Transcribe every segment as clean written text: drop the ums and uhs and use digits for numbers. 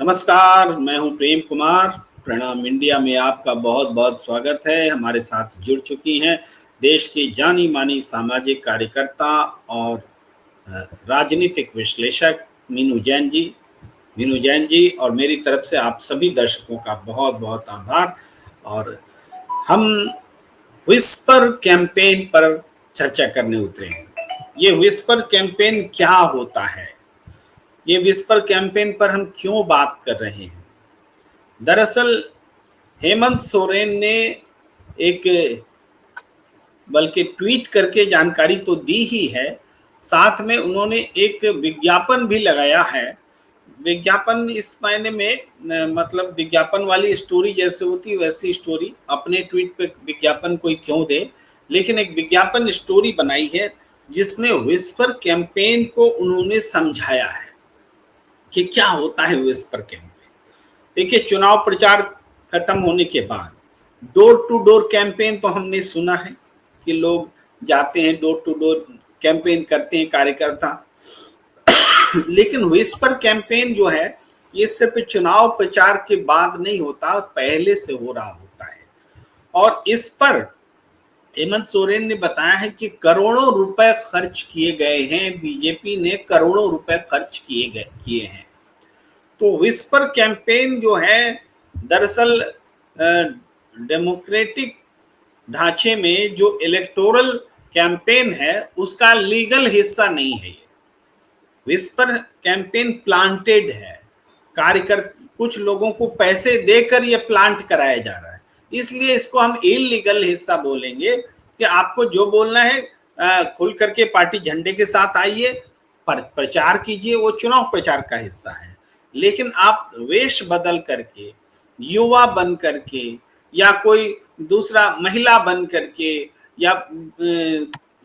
नमस्कार, मैं हूं प्रेम कुमार। प्रणाम इंडिया में आपका बहुत बहुत स्वागत है। हमारे साथ जुड़ चुकी हैं देश की जानी मानी सामाजिक कार्यकर्ता और राजनीतिक विश्लेषक मीनू जैन जी। मीनू जैन जी और मेरी तरफ से आप सभी दर्शकों का बहुत बहुत आभार। और हम विस्पर कैंपेन पर चर्चा करने उतरे हैं। ये विस्पर कैंपेन क्या होता है, ये विस्पर कैंपेन पर हम क्यों बात कर रहे हैं। दरअसल हेमंत सोरेन ने एक बल्कि ट्वीट करके जानकारी तो दी ही है, साथ में उन्होंने एक विज्ञापन भी लगाया है। विज्ञापन इस मायने में मतलब विज्ञापन वाली स्टोरी जैसे होती वैसी स्टोरी, अपने ट्वीट पे विज्ञापन कोई क्यों दे, लेकिन एक विज्ञापन स्टोरी बनाई है जिसमें विस्पर कैंपेन को उन्होंने समझाया है कि क्या होता है विस्पर कैंपेन। देखिए, चुनाव प्रचार खत्म होने के बाद डोर टू डोर कैंपेन तो हमने सुना है कि लोग जाते हैं, डोर टू डोर कैंपेन करते हैं कार्यकर्ता। लेकिन विस्पर कैंपेन जो है ये सिर्फ चुनाव प्रचार के बाद नहीं होता, पहले से हो रहा होता है। और इस पर हेमंत सोरेन ने बताया है कि करोड़ों रुपए खर्च किए गए हैं, बीजेपी ने करोड़ों रुपए खर्च किए हैं। तो विस्पर कैंपेन जो है दरअसल डेमोक्रेटिक ढांचे में जो इलेक्टोरल कैंपेन है उसका लीगल हिस्सा नहीं है। ये विस्पर कैंपेन प्लांटेड है, कार्यकर्ता कुछ लोगों को पैसे देकर ये प्लांट कराया जा रहा है, इसलिए इसको हम इलीगल हिस्सा बोलेंगे कि आपको जो बोलना है खुल करके पार्टी झंडे के साथ आइए, प्रचार कीजिए, वो चुनाव प्रचार का हिस्सा है। लेकिन आप वेश बदल करके, युवा बन करके, या कोई दूसरा महिला बन करके, या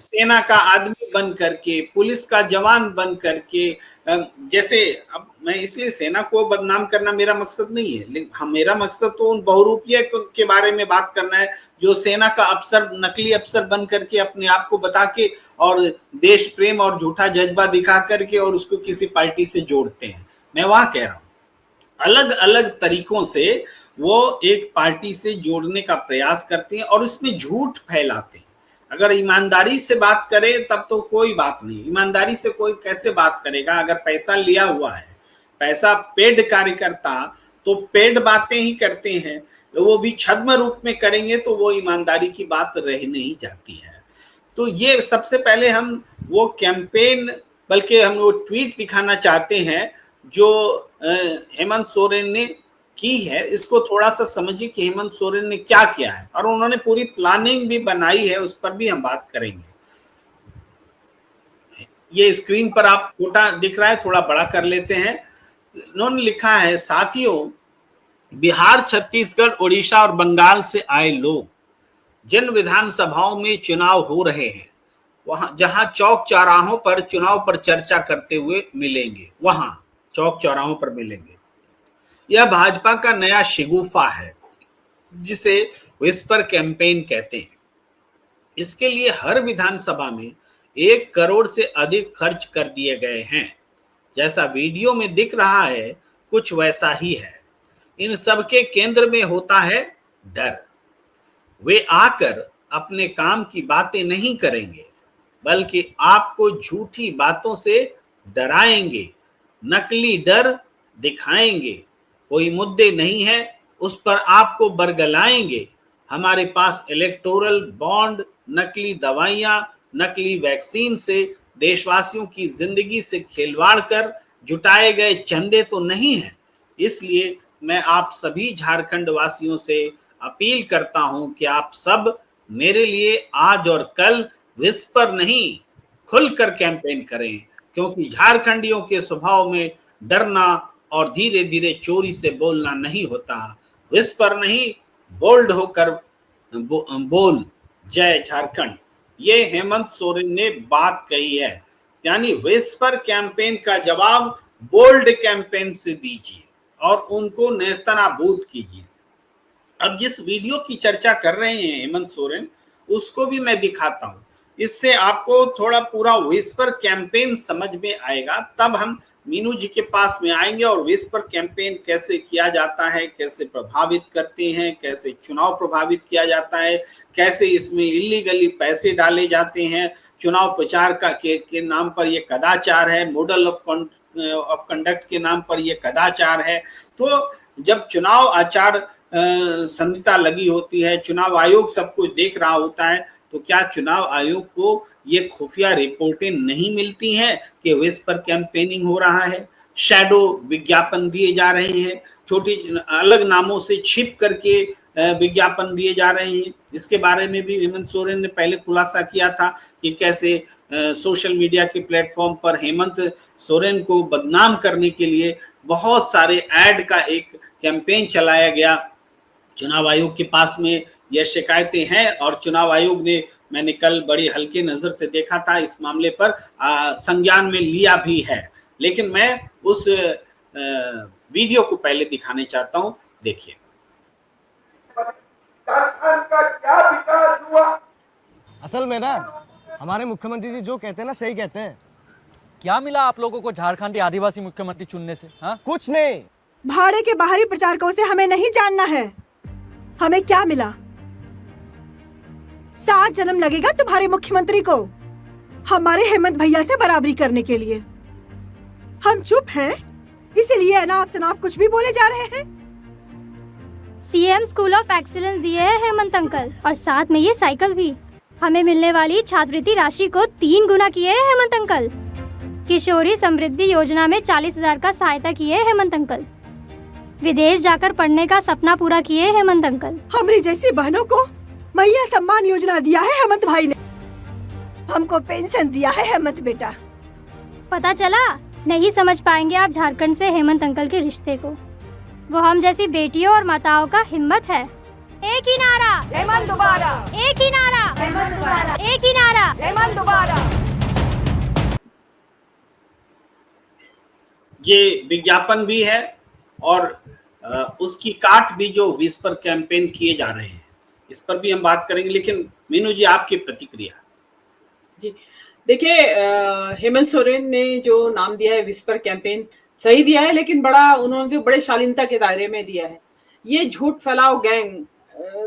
सेना का आदमी बन करके, पुलिस का जवान बन करके, जैसे अब मैं इसलिए सेना को बदनाम करना मेरा मकसद नहीं है, लेकिन मेरा मकसद तो उन बहुरूपिया के बारे में बात करना है जो सेना का अफसर, नकली अफसर बन करके अपने आप को बता के और देश प्रेम और झूठा जज्बा दिखा करके और उसको किसी पार्टी से जोड़ते हैं। मैं वहां कह रहा हूं अलग अलग तरीकों से वो एक पार्टी से जोड़ने का प्रयास करते हैं और इसमें झूठ फैलाते हैं। अगर ईमानदारी से बात करें तब तो कोई बात नहीं, ईमानदारी से कोई कैसे बात करेगा। अगर पैसा लिया हुआ है, पैसा पेड कार्यकर्ता तो पेड बातें ही करते हैं, तो वो भी छद्म रूप में करेंगे तो वो ईमानदारी की बात रह नहीं जाती है। तो ये सबसे पहले हम वो कैंपेन, बल्कि हम वो ट्वीट दिखाना चाहते हैं जो हेमंत सोरेन ने की है। इसको थोड़ा सा समझिए कि हेमंत सोरेन ने क्या किया है, और उन्होंने पूरी प्लानिंग भी बनाई है, उस पर भी हम बात करेंगे। ये स्क्रीन पर आप छोटा दिख रहा है, थोड़ा बड़ा कर लेते हैं। उन्होंने लिखा है, साथियों, बिहार, छत्तीसगढ़, उड़ीसा और बंगाल से आए लोग जिन विधानसभाओं में चुनाव हो रहे हैं, वहां जहां चौक चौराहों पर चुनाव पर चर्चा करते हुए मिलेंगे, वहां चौक चौराहों पर मिलेंगे। यह भाजपा का नया शिगुफा है जिसे विस्पर कैंपेन कहते हैं। इसके लिए हर विधानसभा में 1 करोड़ से अधिक खर्च कर दिए गए हैं। जैसा वीडियो में दिख रहा है कुछ वैसा ही है। इन सब के केंद्र में होता है डर। वे आकर अपने काम की बातें नहीं करेंगे, बल्कि आपको झूठी बातों से डराएंगे, नकली डर दिखाएंगे। कोई मुद्दे नहीं है उस पर आपको बरगलाएंगे। हमारे पास इलेक्टोरल बॉन्ड, नकली दवाइयां, नकली वैक्सीन से देशवासियों की जिंदगी से खिलवाड़ कर जुटाए गए चंदे तो नहीं है। इसलिए मैं आप सभी झारखंड वासियों से अपील करता हूं कि आप सब मेरे लिए आज और कल विस्पर नहीं, खुलकर कैंपेन करें, क्योंकि झारखंडियों के स्वभाव में डरना और धीरे धीरे चोरी से बोलना नहीं होता। विस्पर नहीं, बोल्ड होकर बोल। जय झारखंड। ये हेमंत सोरेन ने बात कही है, यानी विस्पर कैंपेन का जवाब बोल्ड कैंपेन से दीजिए और उनको नेस्तनाबूद कीजिए। अब जिस वीडियो की चर्चा कर रहे हैं हेमंत सोरेन, उसको भी मैं दिखाता हूं। इससे आपको थोड़ा पूरा व्हिस्पर कैंपेन समझ में आएगा, तब हम मीनू जी के पास में आएंगे और व्हिस्पर कैंपेन कैसे किया जाता है, कैसे प्रभावित करते हैं, कैसे चुनाव प्रभावित किया जाता है, कैसे इसमें इलीगली पैसे डाले जाते हैं, चुनाव प्रचार के नाम पर ये कदाचार है, मॉडल ऑफ कंडक्ट के नाम पर ये कदाचार है। तो जब चुनाव आचार संहिता लगी होती है, चुनाव आयोग सब कुछ देख रहा होता है, तो क्या चुनाव आयोग को ये खुफिया रिपोर्टें नहीं मिलती हैं कि व्हिस्पर कैंपेनिंग हो रहा है, शैडो विज्ञापन दिए जा रहे हैं, छोटी अलग नामों से छिप करके विज्ञापन दिए जा रहे हैं। इसके बारे में भी हेमंत सोरेन ने पहले खुलासा किया था कि कैसे सोशल मीडिया के प्लेटफॉर्म पर हेमंत सोरेन को बदनाम करने के लिए बहुत सारे ऐड का एक कैंपेन चलाया गया। चुनाव आयोग के पास में यह शिकायतें हैं और चुनाव आयोग ने, मैंने कल बड़ी हल्के नजर से देखा था, इस मामले पर संज्ञान में लिया भी है। लेकिन मैं उस वीडियो को पहले दिखाने चाहता हूं, देखिए। झारखंड का क्या विकास हुआ? असल में ना हमारे मुख्यमंत्री जी जो कहते हैं ना सही कहते हैं। क्या मिला आप लोगों को झारखंडी आदिवासी मुख्यमंत्री चुनने से? हाँ, कुछ नहीं। भाड़े के बाहरी प्रचारकों से हमें नहीं जानना है हमें क्या मिला। 7 जन्म लगेगा तुम्हारे मुख्यमंत्री को हमारे हेमंत भैया से बराबरी करने के लिए। हम चुप हैं, इसीलिए अनाप शनाप कुछ भी बोले जा रहे हैं। सीएम स्कूल ऑफ एक्सीलेंस दिए है हेमंत अंकल, और साथ में ये साइकिल भी। हमें मिलने वाली छात्रवृत्ति राशि को 3 गुना किए है हेमंत अंकल। किशोरी समृद्धि योजना में 40,000 का सहायता किए है हेमंत अंकल। विदेश जाकर पढ़ने का सपना पूरा किए है हेमंत अंकल। हमारी जैसी बहनों को मैया सम्मान योजना दिया है हेमंत भाई ने। हमको पेंशन दिया है हेमंत बेटा। पता चला? नहीं समझ पाएंगे आप झारखंड से हेमंत अंकल के रिश्ते को। वो हम जैसी बेटियों और माताओं का हिम्मत है। एक ही नारा, हेमंत दोबारा, एक ही नारा, हेमंत दोबारा, एक ही नारा, हेमंत दोबारा। ये विज्ञापन भी है और उसकी काट भी जो व्हिस्पर कैंपेन किए जा रहे हैं, इस पर भी हम बात करेंगे। लेकिन मीनू जी, आपकी प्रतिक्रिया। जी देखिए, हेमंत सोरेन ने जो नाम दिया है व्हिस्पर कैंपेन, सही दिया है, लेकिन उन्होंने बड़े शालीनता के दायरे में दिया है। ये झूठ फैलाओ गैंग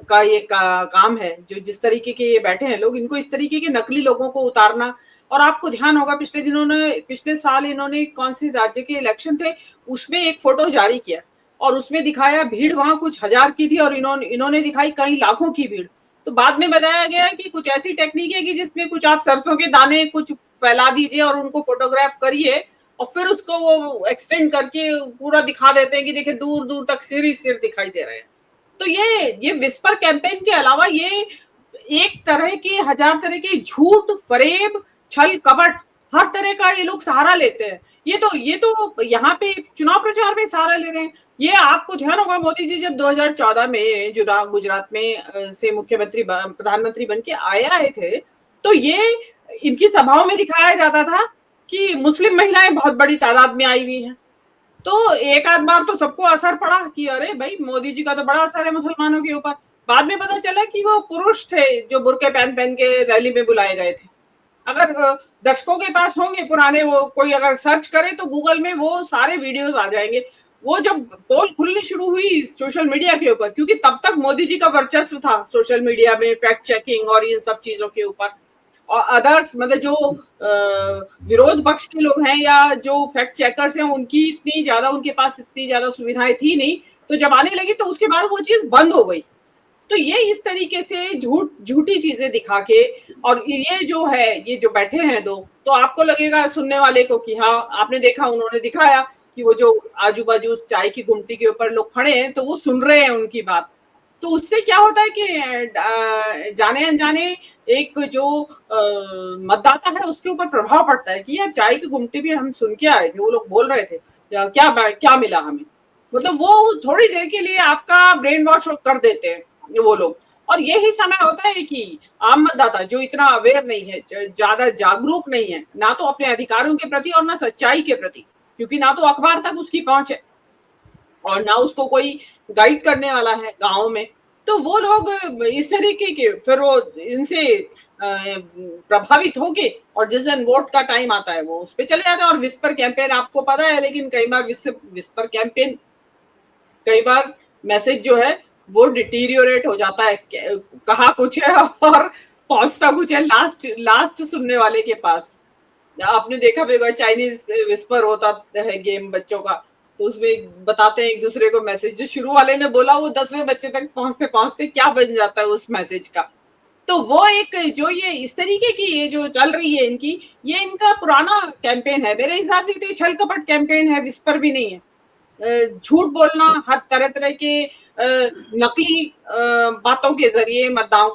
का ये काम है। जो जिस तरीके के ये बैठे हैं लोग, इनको इस तरीके के नकली लोगों को उतारना। और आपको ध्यान होगा पिछले साल इन्होंने कौन से राज्य के इलेक्शन थे, उसमें एक फोटो जारी किया और उसमें दिखाया भीड़ वहां कुछ 1000 की थी और इन्होंने दिखाई कई लाखों की भीड़। तो बाद में बताया गया कि कुछ ऐसी टेक्निक है कि जिसमें कुछ आप सरसों के दाने कुछ फैला दीजिए और उनको फोटोग्राफ करिए और फिर उसको वो एक्सटेंड करके पूरा दिखा देते हैं कि देखिए दूर दूर तक सिर ही सिर दिखाई दे रहे हैं। तो ये व्हिस्पर कैंपेन के अलावा ये एक तरह के 1000 तरह के झूठ, फरेब, छल कपट, हर तरह का ये लोग सहारा लेते हैं। ये तो यहाँ पे चुनाव प्रचार में सहारा ले रहे हैं। ये आपको ध्यान होगा, मोदी जी जब 2014 में गुजरात में से प्रधानमंत्री बन के आए थे, तो ये इनकी सभाओं में दिखाया जाता था कि मुस्लिम महिलाएं बहुत बड़ी तादाद में आई हुई हैं। तो एक आध बार तो सबको असर पड़ा कि अरे भाई मोदी जी का तो बड़ा असर है मुसलमानों के ऊपर। बाद में पता चला कि वो पुरुष थे जो बुर्के पहन के रैली में बुलाए गए थे। अगर दर्शकों के पास होंगे पुराने, वो कोई अगर सर्च करे तो गूगल में वो सारे वीडियोस आ जाएंगे। वो जब पोल खुलनी शुरू हुई सोशल मीडिया के ऊपर, क्योंकि तब तक मोदी जी का वर्चस्व था सोशल मीडिया में फैक्ट चेकिंग और इन सब चीजों के ऊपर, और अदर्स मतलब जो विरोध पक्ष के लोग हैं या जो फैक्ट चेकर्स हैं उनके पास इतनी ज्यादा सुविधाएं थी नहीं। तो जब आने लगी तो उसके बाद वो चीज बंद हो गई। तो ये इस तरीके से झूठी चीजें दिखा के, और ये जो बैठे हैं दो, तो आपको लगेगा सुनने वाले को कि हाँ आपने देखा, उन्होंने दिखाया कि वो जो आजू बाजू चाय की गुमटी के ऊपर लोग खड़े हैं तो वो सुन रहे हैं उनकी बात। तो उससे क्या होता है कि जाने अनजाने एक जो मतदाता है उसके ऊपर प्रभाव पड़ता है कि यार चाय की गुमटी भी हम सुन के आए थे, वो लोग बोल रहे थे, क्या मिला हमें। मतलब वो थोड़ी देर के लिए आपका ब्रेन वॉश कर देते हैं वो लोग। और यही समय होता है कि आम मतदाता जो इतना अवेयर नहीं है, ज्यादा जागरूक नहीं है, ना तो अपने अधिकारों के प्रति और ना सच्चाई के प्रति, क्योंकि ना तो अखबार तक उसकी पहुंच है और ना उसको कोई गाइड करने वाला है गाँव में। तो वो लोग इस तरीके के फिर वो इनसे प्रभावित होंगे और जिस दिन वोट का टाइम आता है वो उस पे चले जाते हैं। और विस्पर कैंपेन आपको पता है, लेकिन कई बार विस्पर कैंपेन, कई बार मैसेज जो है वो डिटीरियोरेट हो जाता है, कहा कुछ है और पहुंचता कुछ है लास्ट सुनने वाले के पास। आपने देखा भी होगा चाइनीज विस्पर होता है गेम बच्चों का, तो उसमें बताते हैं एक दूसरे को मैसेज, जो शुरू वाले ने बोला वो 10वें बच्चे तक पहुंचते पहुंचते क्या बन जाता है उस मैसेज का। तो वो एक जो ये इस तरीके की ये जो चल रही है इनकी, ये इनका पुराना कैंपेन है मेरे हिसाब से। तो ये छल कपट कैंपेन है, विस्पर भी नहीं है। झूठ बोलना, हर तरह तरह के नकली बातों के जरिए मतदाताओं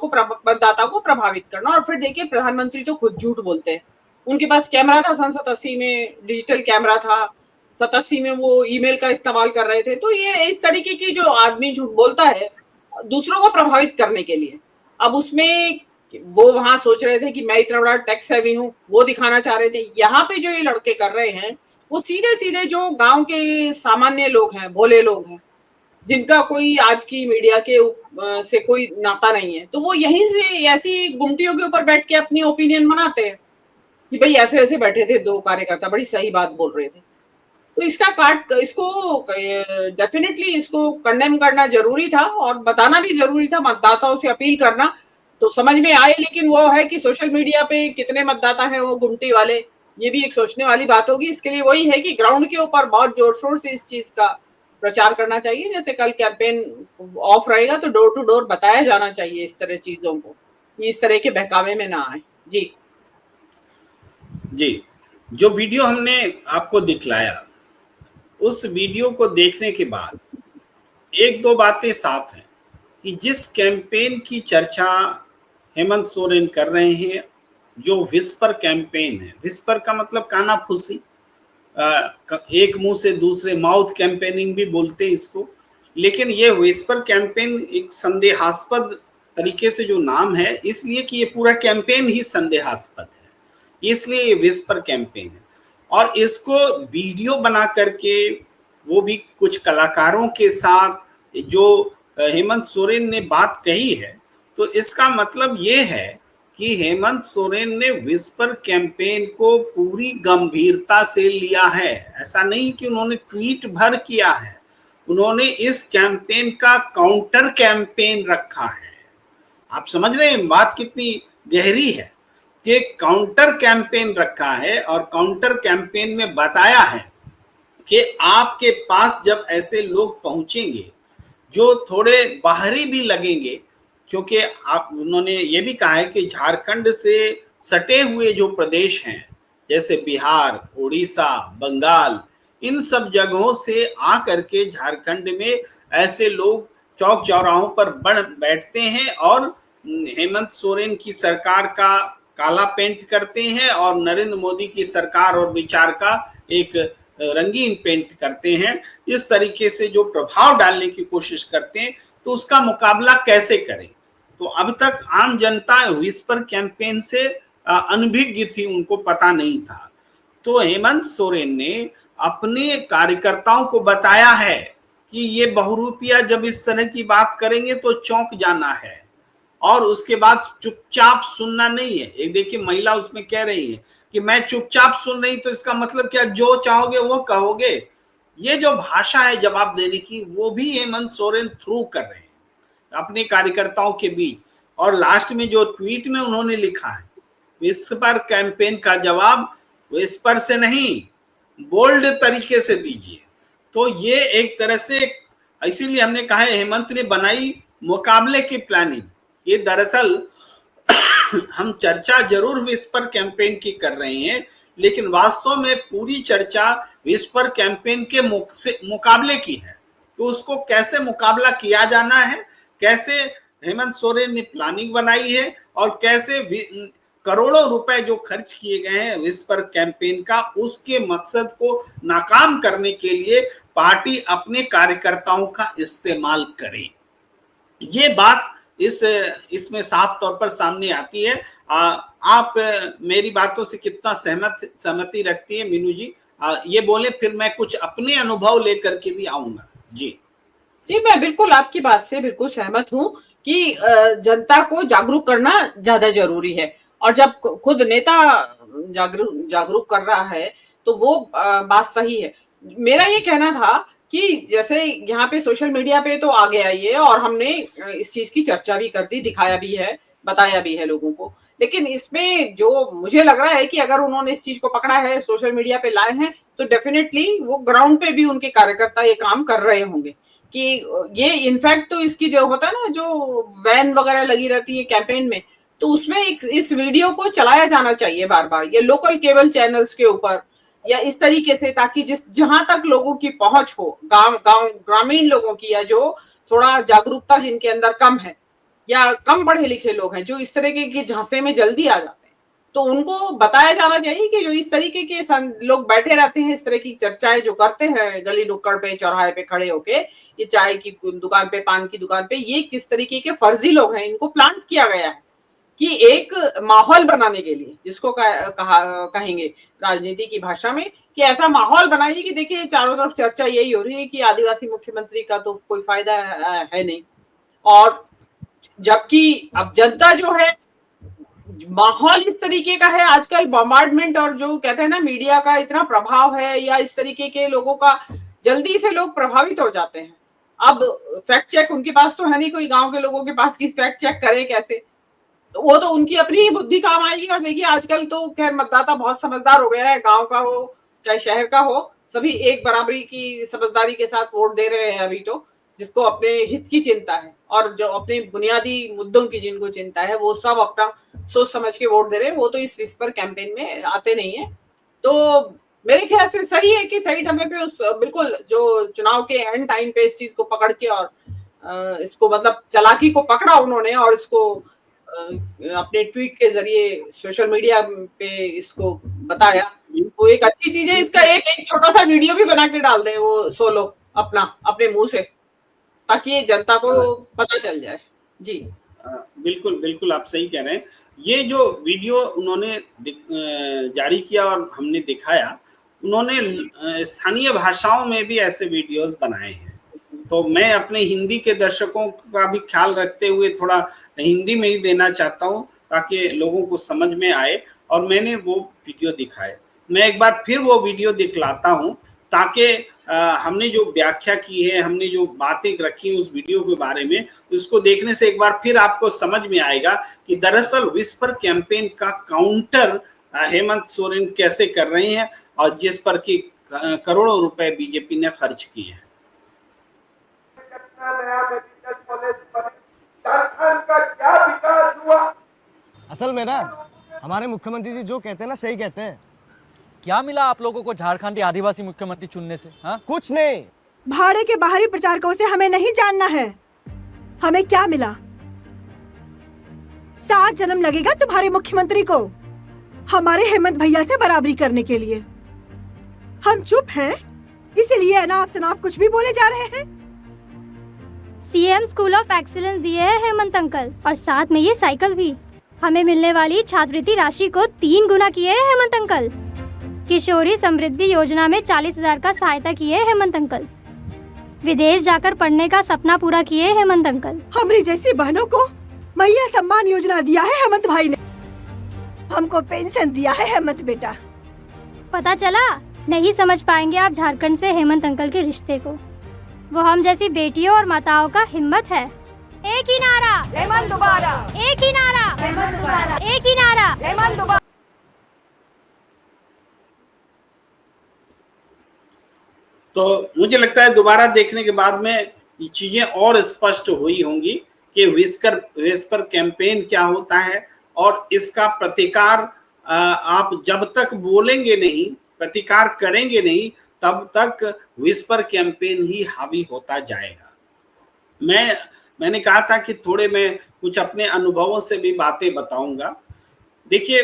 को प्रभावित करना। और फिर देखिए प्रधानमंत्री तो खुद झूठ बोलते हैं, उनके पास कैमरा था सन 87 में, डिजिटल कैमरा था, 87 में वो ईमेल का इस्तेमाल कर रहे थे। तो ये इस तरीके की जो आदमी झूठ बोलता है दूसरों को प्रभावित करने के लिए, अब उसमें वो वहां सोच रहे थे कि मैं इतना बड़ा टेक सेवी हूँ, वो दिखाना चाह रहे थे। यहाँ पे जो ये लड़के कर रहे हैं वो सीधे सीधे जो गांव के सामान्य लोग हैं, भोले लोग हैं, जिनका कोई आज की मीडिया के से कोई नाता नहीं है, तो वो यहीं से ऐसी गुमटियों के ऊपर बैठ के अपनी ओपिनियन बनाते हैं कि भाई ऐसे ऐसे बैठे थे दो कार्यकर्ता, बड़ी सही बात बोल रहे थे। तो इसको डेफिनेटली इसको कंडेम करना जरूरी था और बताना भी जरूरी था, मतदाताओं से अपील करना तो समझ में आए। लेकिन वो है कि सोशल मीडिया पे कितने मतदाता हैं वो गुमटी वाले, ये भी एक सोचने वाली बात होगी। इसके लिए वही है कि ग्राउंड के ऊपर बहुत जोर शोर से इस चीज का प्रचार करना चाहिए। जैसे कल कैंपेन ऑफ रहेगा तो डोर टू डोर बताया जाना चाहिए इस तरह चीजों को, इस तरह के बहकावे में ना आए। जी, जो वीडियो हमने आपको दिखलाया, उस वीडियो को देखने के बाद एक दो बातें साफ हैं कि जिस कैंपेन की चर्चा हेमंत सोरेन कर रहे हैं, जो विस्पर कैंपेन है, विस्पर का मतलब कानाफूसी, एक मुंह से दूसरे, माउथ कैंपेनिंग भी बोलते हैं इसको। लेकिन ये विस्पर कैंपेन एक संदेहास्पद तरीके से जो नाम है, इसलिए कि ये पूरा कैंपेन ही संदेहास्पद है, इसलिए ये विस्पर कैंपेन है। और इसको वीडियो बना करके, वो भी कुछ कलाकारों के साथ, जो हेमंत सोरेन ने बात कही है, तो इसका मतलब ये है कि हेमंत सोरेन ने विस्पर कैंपेन को पूरी गंभीरता से लिया है। ऐसा नहीं कि उन्होंने ट्वीट भर किया है, उन्होंने इस कैंपेन का काउंटर कैंपेन रखा है। आप समझ रहे हैं बात कितनी गहरी है कि काउंटर कैंपेन रखा है और काउंटर कैंपेन में बताया है कि आपके पास जब ऐसे लोग पहुंचेंगे जो थोड़े बाहरी भी लगेंगे, क्योंकि उन्होंने ये भी कहा है कि झारखंड से सटे हुए जो प्रदेश हैं जैसे बिहार, उड़ीसा, बंगाल, इन सब जगहों से आकर के झारखंड में ऐसे लोग चौक चौराहों पर बैठते हैं और हेमंत सोरेन की सरकार का काला पेंट करते हैं और नरेंद्र मोदी की सरकार और विचार का एक रंगीन पेंट करते हैं। इस तरीके से जो प्रभाव डालने की कोशिश करते हैं, तो उसका मुकाबला कैसे करें। तो अब तक आम जनता विस्पर कैंपेन से अनभिज्ञ थी, उनको पता नहीं था। तो हेमंत सोरेन ने अपने कार्यकर्ताओं को बताया है कि ये बहुरूपिया जब इस तरह की बात करेंगे तो चौंक जाना है और उसके बाद चुपचाप सुनना नहीं है। एक देखिए महिला उसमें कह रही है कि मैं चुपचाप सुन रही, तो इसका मतलब क्या जो चाहोगे वो कहोगे। ये जो भाषा है जवाब देने की, वो भी हेमंत सोरेन थ्रू कर रहे हैं अपने कार्यकर्ताओं के बीच। और लास्ट में जो ट्वीट में उन्होंने लिखा है, विस्पर कैंपेन का जवाब विस्पर से नहीं, बोल्ड तरीके से दीजिए। तो ये एक तरह से, इसीलिए हमने कहा है हेमंत ने बनाई मुकाबले की प्लानिंग। ये दरअसल हम चर्चा जरूर विस्पर कैंपेन की कर रहे हैं, लेकिन वास्तव में पूरी चर्चा विस्पर कैंपेन के मुकाबले की है कि उसको कैसे मुकाबला किया जाना है, कैसे हेमंत सोरेन ने प्लानिंग बनाई है और कैसे करोड़ों रुपए जो खर्च किए गए हैं विस्पर कैंपेन का, उसके मकसद को नाकाम करने के लिए पार्टी अपने कार्यकर्ताओं का इस्तेमाल करे। ये बात इसमें साफ तौर पर सामने आती है। आप मेरी बातों से कितना सहमति रखती है मीनू जी? ये बोले, फिर मैं कुछ अपने अनुभव लेकर के भी आऊंगा। जी, मैं बिल्कुल आपकी बात से बिल्कुल सहमत हूँ। कि जनता को जागरूक करना ज्यादा जरूरी है। और जब खुद नेता जागरूक कर रहा है तो वो बात सही है। मेरा ये कहना था कि जैसे यहाँ पे सोशल मीडिया पे तो आ गया ये, और हमने इस चीज की चर्चा भी कर दी, दिखाया भी है, बताया भी है लोगों को, लेकिन इसमें जो मुझे लग रहा है कि अगर उन्होंने इस चीज को पकड़ा है, सोशल मीडिया पे लाए हैं, तो डेफिनेटली वो ग्राउंड पे भी उनके कार्यकर्ता ये काम कर रहे होंगे कि ये इनफैक्ट तो इसकी जो होता है ना, जो वैन वगैरह लगी रहती है कैंपेन में, तो उसमें इस वीडियो को चलाया जाना चाहिए बार बार, ये लोकल केबल चैनल्स के ऊपर या इस तरीके से, ताकि जहां तक लोगों की पहुंच हो, गांव ग्रामीण लोगों की, या जो थोड़ा जागरूकता जिनके अंदर कम है या कम पढ़े लिखे लोग हैं, जो इस तरीके के झांसे में जल्दी आ जाते हैं, तो उनको बताया जाना चाहिए कि जो इस तरीके के लोग बैठे रहते हैं, इस तरह की चर्चाएं जो करते हैं गली नुक्कड़ पे, चौराहे पे खड़े होके, ये चाय की दुकान पे, पान की दुकान पे, ये किस तरीके के फर्जी लोग हैं, इनको प्लांट किया गया है कि एक माहौल बनाने के लिए, जिसको कहेंगे राजनीति की भाषा में, कि ऐसा माहौल बनाइए कि देखिए चारों तरफ चर्चा यही हो रही है कि आदिवासी मुख्यमंत्री का तो कोई फायदा है नहीं, और जबकि अब जनता जो है, माहौल इस तरीके का है आजकल, बॉम्बार्डमेंट और जो कहते हैं ना मीडिया का इतना प्रभाव है, या इस तरीके के लोगों का, जल्दी से लोग प्रभावित हो जाते हैं। अब फैक्ट चेक उनके पास तो है नहीं, कोई गांव के लोगों के पास की फैक्ट चेक करे कैसे, तो वो तो उनकी अपनी ही बुद्धि काम आएगी। और देखिए आजकल तो खैर मतदाता बहुत समझदार हो गया है, गांव का हो चाहे शहर का हो, सभी एक बराबरी की समझदारी के साथ वोट दे रहे हैं अभी तो, जिसको अपने हित की चिंता है और जो अपने बुनियादी मुद्दों की जिनको चिंता है, वो सब अपना सोच समझ के वोट दे रहे हैं, वो तो इस विस्पर कैंपेन में आते नहीं है। तो मेरे ख्याल से सही है कि सही समय पे उस बिल्कुल जो चुनाव के एंड टाइम पे इस चीज को पकड़ के और इसको मतलब चालाकी को पकड़ा उन्होंने, और इसको अपने ट्वीट के जरिए सोशल मीडिया पे इसको बताया, वो एक अच्छी चीज है। इसका एक छोटा सा वीडियो भी बना के डाल दें वो सोलो अपने मुंह से, ताकि ये जनता को पता चल जाए। जी बिल्कुल बिल्कुल, आप सही कह रहे हैं। ये जो वीडियो उन्होंने जारी किया और हमने दिखाया, उन्होंने स्थानीय भाषाओं में भी ऐसे वीडियोस बनाए हैं, तो मैं अपने हिंदी के दर्शकों का भी ख्याल रखते हुए थोड़ा हिंदी में ही देना चाहता हूं, ताकि लोगों को समझ में आए, और मैंने वो वीडियो दिखाए। मैं एक बार फिर वो वीडियो दिखलाता हूं, ताकि हमने जो व्याख्या की है, हमने जो बातें रखी उस वीडियो के बारे में, उसको देखने से एक बार फिर आपको समझ में आएगा कि दरअसल विस्पर कैंपेन का काउंटर हेमंत सोरेन कैसे कर रहे हैं, और जिस पर कि करोड़ों रुपए बीजेपी ने खर्च किए हैं। नया मेडिकल कॉलेज बने, झारखंड का क्या विकास हुआ? असल में ना हमारे मुख्यमंत्री जी जो कहते हैं ना सही कहते हैं। क्या मिला आप लोगों को झारखंडी आदिवासी मुख्यमंत्री चुनने से? हाँ, कुछ नहीं। भाड़े के बाहरी प्रचारकों से हमें नहीं जानना है हमें क्या मिला। 7 जन्म लगेगा तुम्हारे मुख्यमंत्री को हमारे हेमंत भैया से बराबरी करने के लिए। हम चुप हैं, इसीलिए अनाप शनाप कुछ भी बोले जा रहे हैं। सीएम स्कूल ऑफ एक्सीलेंस दिए है हेमंत अंकल, और साथ में ये साइकिल भी। हमें मिलने वाली छात्रवृत्ति राशि को 3 गुना किए है हेमंत अंकल। किशोरी समृद्धि योजना में 40,000 का सहायता किए हेमंत अंकल। विदेश जाकर पढ़ने का सपना पूरा किए हेमंत अंकल। हमारी जैसी बहनों को मैया सम्मान योजना दिया है हेमंत भाई ने। हमको पेंशन दिया है हेमंत बेटा। पता चला? नहीं समझ पाएंगे आप झारखंड से हेमंत अंकल के रिश्ते को। वो हम जैसी बेटियों और माताओं का हिम्मत है। एक ही नारा, हेमंत दोबारा। एक ही नारा, हेमंत दोबारा। एक ही नारा, हेमंत दोबारा। तो मुझे लगता है दोबारा देखने के बाद में ये चीजें और स्पष्ट हुई होंगी कि विस्पर कैंपेन क्या होता है, और इसका प्रतिकार आप जब तक बोलेंगे नहीं, प्रतिकार करेंगे नहीं, तब तक विस्पर कैंपेन ही हावी होता जाएगा। मैंने कहा था कि थोड़े मैं कुछ अपने अनुभवों से भी बातें बताऊंगा। देखिए,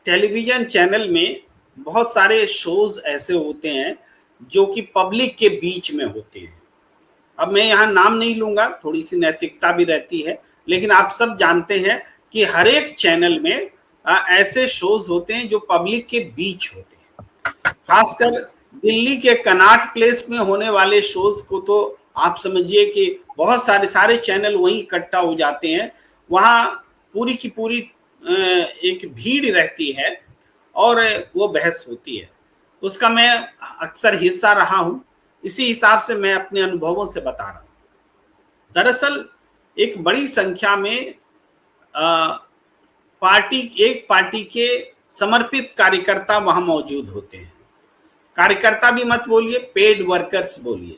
टेलीविजन चैनल में बहुत सारे शोज ऐसे होते हैं जो कि पब्लिक के बीच में होते हैं। अब मैं यहाँ नाम नहीं लूंगा, थोड़ी सी नैतिकता भी रहती है, लेकिन आप सब जानते हैं कि हर एक चैनल में ऐसे शोज होते हैं जो पब्लिक के बीच होते हैं। खासकर दिल्ली के कनॉट प्लेस में होने वाले शोज को तो आप समझिए कि बहुत सारे चैनल वहीं इकट्ठा हो जाते हैं, वहां पूरी की पूरी एक भीड़ रहती है और वो बहस होती है। उसका मैं अक्सर हिस्सा रहा हूं, इसी हिसाब से मैं अपने अनुभवों से बता रहा हूं। दरअसल एक बड़ी संख्या में एक पार्टी के समर्पित कार्यकर्ता वहां मौजूद होते हैं। कार्यकर्ता भी मत बोलिए, पेड वर्कर्स बोलिए,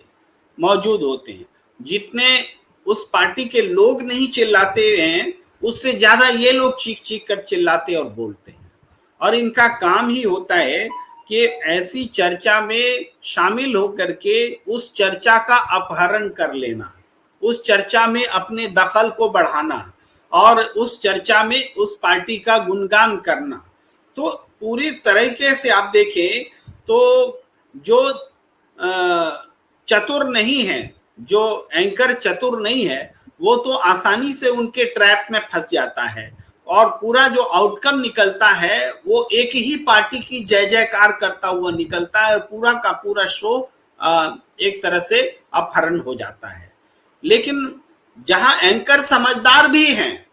मौजूद होते हैं। जितने उस पार्टी के लोग नहीं चिल्लाते हैं, उससे ज्यादा ये लोग चीख चीख कर चिल्लाते और बोलते हैं। और इनका काम ही होता है कि ऐसी चर्चा में शामिल होकर के उस चर्चा का अपहरण कर लेना, उस चर्चा में अपने दखल को बढ़ाना और उस चर्चा में उस पार्टी का गुणगान करना। तो पूरी तरीके से आप देखें तो जो चतुर नहीं है, जो एंकर चतुर नहीं है, वो तो आसानी से उनके ट्रैप में फंस जाता है और पूरा जो आउटकम निकलता है वो एक ही पार्टी की जय जयकार करता हुआ निकलता है और पूरा का पूरा शो एक तरह से अपहरण हो जाता है। लेकिन जहां एंकर समझदार भी हैं,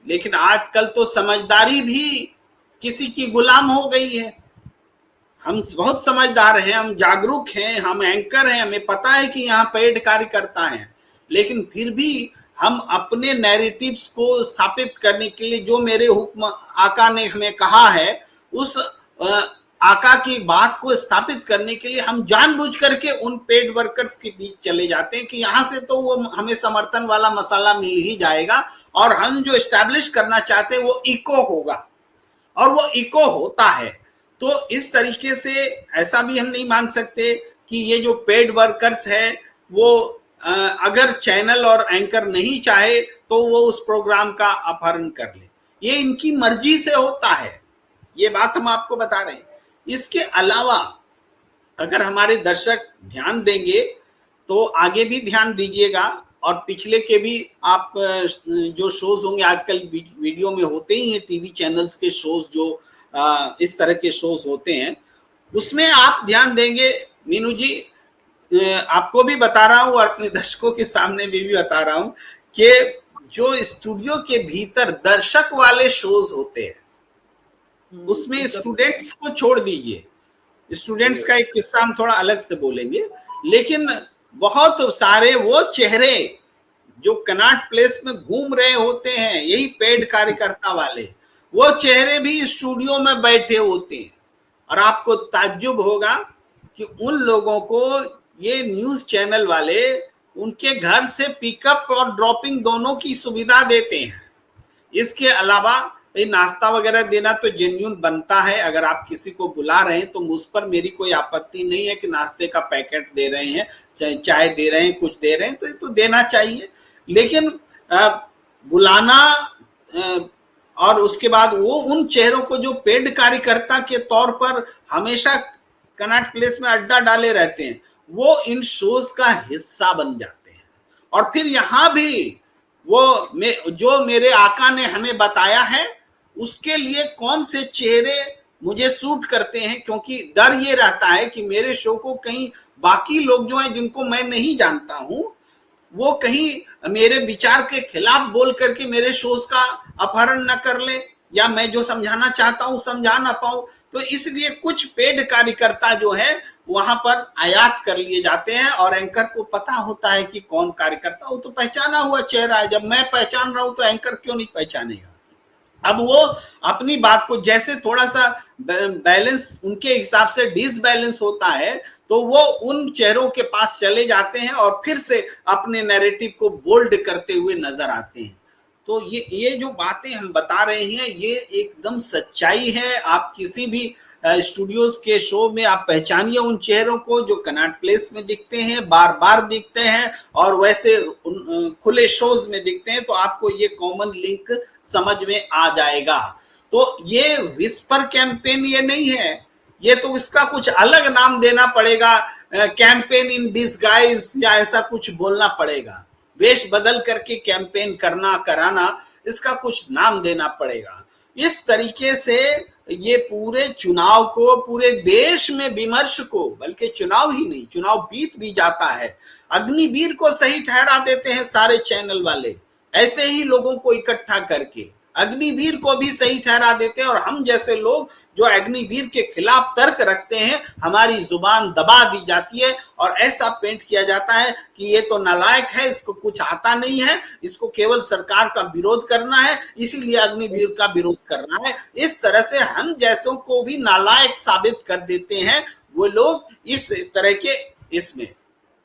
लेकिन आजकल तो समझदारी भी किसी की गुलाम हो गई है। हम बहुत समझदार हैं, हम जागरूक हैं, हम एंकर हैं, हमें पता है कि यहाँ पेड कार्यकर्ता हैं, लेकिन फिर भी हम अपने नैरेटिव्स को स्थापित करने के लिए जो मेरे हुक्म आका ने हमें कहा है, उस आका की बात को स्थापित करने के लिए हम जानबूझ करके उन पेड वर्कर्स के बीच चले जाते हैं कि यहाँ से तो वो हमें समर्थन वाला मसाला मिल ही जाएगा और हम जो एस्टैब्लिश करना चाहते हैं वो इको होगा, और वो इको होता है। तो इस तरीके से ऐसा भी हम नहीं मान सकते कि ये जो पेड वर्कर्स है वो अगर चैनल और एंकर नहीं चाहे तो वो उस प्रोग्राम का अपहरण कर ले, ये इनकी मर्जी से होता है। ये बात हम आपको बता रहे हैं। इसके अलावा अगर हमारे दर्शक ध्यान देंगे तो आगे भी ध्यान दीजिएगा, और पिछले के भी आप जो शोज होंगे, आजकल वीडियो में होते ही हैं टीवी चैनल्स के शोज, जो इस तरह के शोज होते हैं, उसमें आप ध्यान देंगे। मीनू जी, आपको भी बता रहा हूं और अपने दर्शकों के सामने भी बता रहा हूं कि जो स्टूडियो के भीतर दर्शक वाले शोज होते हैं, उसमें स्टूडेंट्स को छोड़ दीजिए, स्टूडेंट्स का एक किस्सा हम थोड़ा अलग से बोलेंगे, लेकिन बहुत सारे वो चेहरे जो कनॉट प्लेस में घूम रहे होते हैं, यही पेड कार्यकर्ता वाले, वो चेहरे भी स्टूडियो में बैठे होते हैं। और आपको ताज्जुब होगा कि उन लोगों को ये न्यूज चैनल वाले उनके घर से पिकअप और ड्रॉपिंग दोनों की सुविधा देते हैं। इसके अलावा नाश्ता वगैरह देना तो जेन्युइन बनता है। अगर आप किसी को बुला रहे हैं तो मुझ पर मेरी कोई आपत्ति नहीं है कि नाश्ते का पैकेट दे रहे हैं, चाय दे रहे हैं, कुछ दे रहे हैं, तो ये तो देना चाहिए। लेकिन बुलाना और उसके बाद वो उन चेहरों को जो पेड कार्यकर्ता के तौर पर हमेशा कनॉट प्लेस में अड्डा डाले रहते हैं, वो इन शोज का हिस्सा बन जाते हैं। और फिर यहाँ भी वो जो मेरे आका ने हमें बताया है उसके लिए कौन से चेहरे मुझे सूट करते हैं, क्योंकि डर ये रहता है कि मेरे शो को कहीं बाकी लोग जो हैं जिनको मैं नहीं जानता हूं, वो कहीं मेरे विचार के खिलाफ बोल करके मेरे शोज का अपहरण न कर ले, या मैं जो समझाना चाहता हूं समझा ना पाऊं। तो इसलिए कुछ पेड कार्यकर्ता जो है वहां पर आयात कर लिए जाते हैं, और एंकर को पता होता है कि कौन कार्यकर्ता, वो तो पहचाना हुआ चेहरा है। जब मैं पहचान रहा हूं तो एंकर क्यों नहीं पहचानेगा। अब वो अपनी बात को जैसे थोड़ा सा बैलेंस उनके हिसाब से डिसबैलेंस होता है, तो वो उन चेहरों के पास चले जाते हैं और फिर से अपने नैरेटिव को बोल्ड करते हुए नजर आते हैं। तो ये जो बातें हम बता रहे हैं ये एकदम सच्चाई है। आप किसी भी स्टूडियोज के शो में आप पहचानिए उन चेहरों को जो कनॉट प्लेस में दिखते हैं, बार बार दिखते हैं, और वैसे खुले शोज में दिखते हैं, तो आपको ये कॉमन लिंक समझ में आ जाएगा। तो ये विस्पर कैंपेन ये नहीं है, ये तो इसका कुछ अलग नाम देना पड़ेगा, कैंपेन इन डिसगाइज या ऐसा कुछ बोलना पड़ेगा। वेश बदल करके कैंपेन करना कराना, इसका कुछ नाम देना पड़ेगा। इस तरीके से ये पूरे चुनाव को, पूरे देश में विमर्श को, बल्कि चुनाव ही नहीं, चुनाव बीत भी जाता है, अग्निवीर को सही ठहरा देते हैं सारे चैनल वाले, ऐसे ही लोगों को इकट्ठा करके अग्निवीर को भी सही ठहरा देते हैं। और हम जैसे लोग जो अग्निवीर के खिलाफ तर्क रखते हैं, हमारी जुबान दबा दी जाती है और ऐसा पेंट किया जाता है कि ये तो नालायक है, इसको कुछ आता नहीं है, इसको केवल सरकार का विरोध करना है, इसीलिए अग्निवीर का विरोध करना है। इस तरह से हम जैसों को भी नालायक साबित कर देते हैं वो लोग इस तरह के इसमें।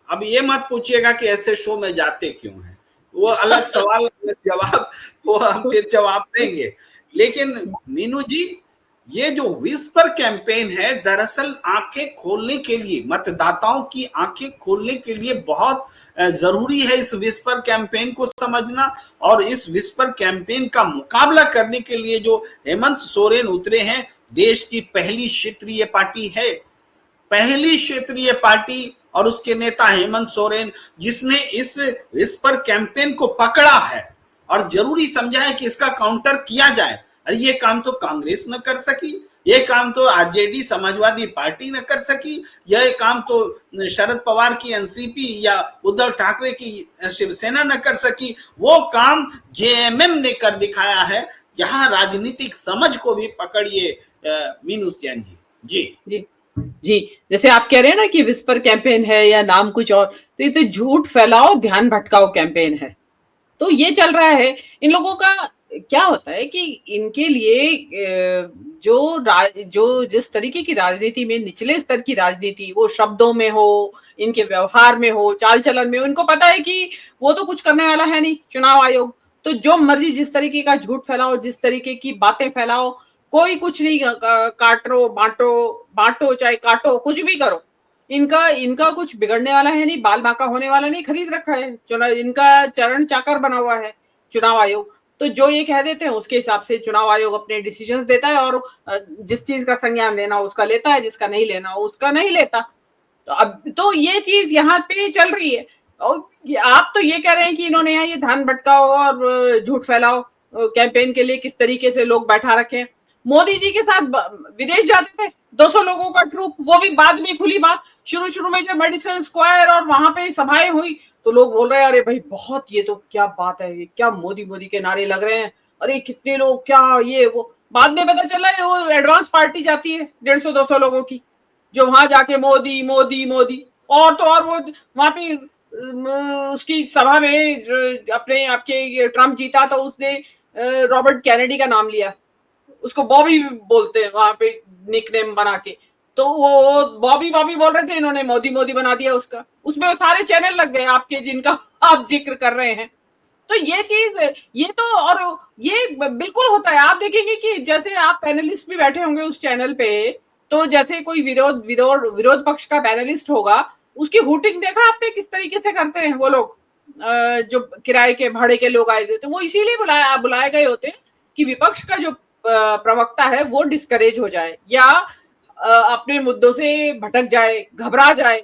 अब ये मत पूछिएगा कि ऐसे शो में जाते क्यों हैं, वो अलग सवाल, अलग जवाब, वो हम फिर जवाब देंगे। लेकिन मीनू जी, ये जो विस्पर कैंपेन है, दरअसल आंखें खोलने के लिए, मतदाताओं की आंखें खोलने के लिए बहुत जरूरी है इस विस्पर कैंपेन को समझना। और इस विस्पर कैंपेन का मुकाबला करने के लिए जो हेमंत सोरेन उतरे हैं, देश की पहली क्षेत्रीय पार्टी है, पहली क्षेत्रीय पार्टी, और उसके नेता हेमंत सोरेन, जिसने इस पर कैंपेन को पकड़ा है और जरूरी समझा है कि इसका काउंटर किया जाए। अरे ये काम तो कांग्रेस न कर सकी, ये काम तो आरजेडी समाजवादी पार्टी न कर सकी, यह काम तो शरद पवार की एनसीपी या उद्धव ठाकरे की शिवसेना न कर सकी, वो काम जेएमएम ने कर दिखाया है। यहाँ राजनीतिक समझ को भी पकड़िए मीनू जैन जी। जी जी जी, जैसे आप कह रहे हैं ना कि विस्पर कैंपेन है या नाम कुछ और, तो ये तो झूठ फैलाओ ध्यान भटकाओ कैंपेन है। तो ये चल रहा है। इन लोगों का क्या होता है कि इनके लिए जो जिस तरीके की राजनीति में, निचले स्तर की राजनीति, वो शब्दों में हो, इनके व्यवहार में हो, चाल चलन में हो, इनको पता है कि वो तो कुछ करने वाला है नहीं चुनाव आयोग। तो जो मर्जी जिस तरीके का झूठ फैलाओ, जिस तरीके की बातें फैलाओ, कोई कुछ नहीं, काटो बांटो चाहे काटो, कुछ भी करो, इनका कुछ बिगड़ने वाला है नहीं, बाल बांका होने वाला नहीं, खरीद रखा है चुनाव, इनका चरण चाकर बना हुआ है चुनाव आयोग। तो जो ये कह देते हैं उसके हिसाब से चुनाव आयोग अपने डिसीजंस देता है, और जिस चीज का संज्ञान लेना उसका लेता है, जिसका नहीं लेना उसका नहीं लेता। तो अब तो ये चीज यहाँ पे चल रही है। और आप तो ये कह रहे हैं कि इन्होंने यहाँ ये ध्यान भटकाओ और झूठ फैलाओ कैंपेन के लिए किस तरीके से लोग बैठा रखे। मोदी जी के साथ विदेश जाते थे 200 लोगों का ट्रूप, वो भी बाद में खुली बात। शुरू में जब मेडिसिन स्क्वायर और वहां पे सभाएं हुई तो लोग बोल रहे हैं अरे भाई बहुत, ये तो क्या बात है, ये क्या मोदी के नारे लग रहे हैं, अरे कितने लोग, क्या ये वो। बाद में पता चला है वो एडवांस पार्टी जाती है 150-200 लोगों की, जो वहां जाके मोदी मोदी मोदी। और तो और वो वहां पे उसकी सभा में अपने आपके ट्रम्प जीता तो उसने रॉबर्ट कैनेडी का नाम लिया, उसको बॉबी बोलते हैं वहां पे निकनेम बना के। तो वो बॉबी बोल रहे थे, इन्होंने मोदी बना दिया उसका। उसमें वो सारे चैनल लग गए आपके जिनका आप जिक्र कर रहे हैं। तो ये चीज, ये तो, और ये बिल्कुल होता है। आप देखेंगे कि जैसे आप पैनलिस्ट भी बैठे होंगे उस चैनल पे, तो जैसे कोई विरोध पक्ष का पैनलिस्ट होगा, उसकी हुटिंग देखा आपने किस तरीके से करते हैं वो लोग, जो किराए के भाड़े के लोग आए हुए होते हैं, वो इसीलिए बुलाए गए होते हैं कि विपक्ष का जो प्रवक्ता है वो डिस्करेज हो जाए या अपने मुद्दों से भटक जाए, घबरा जाए।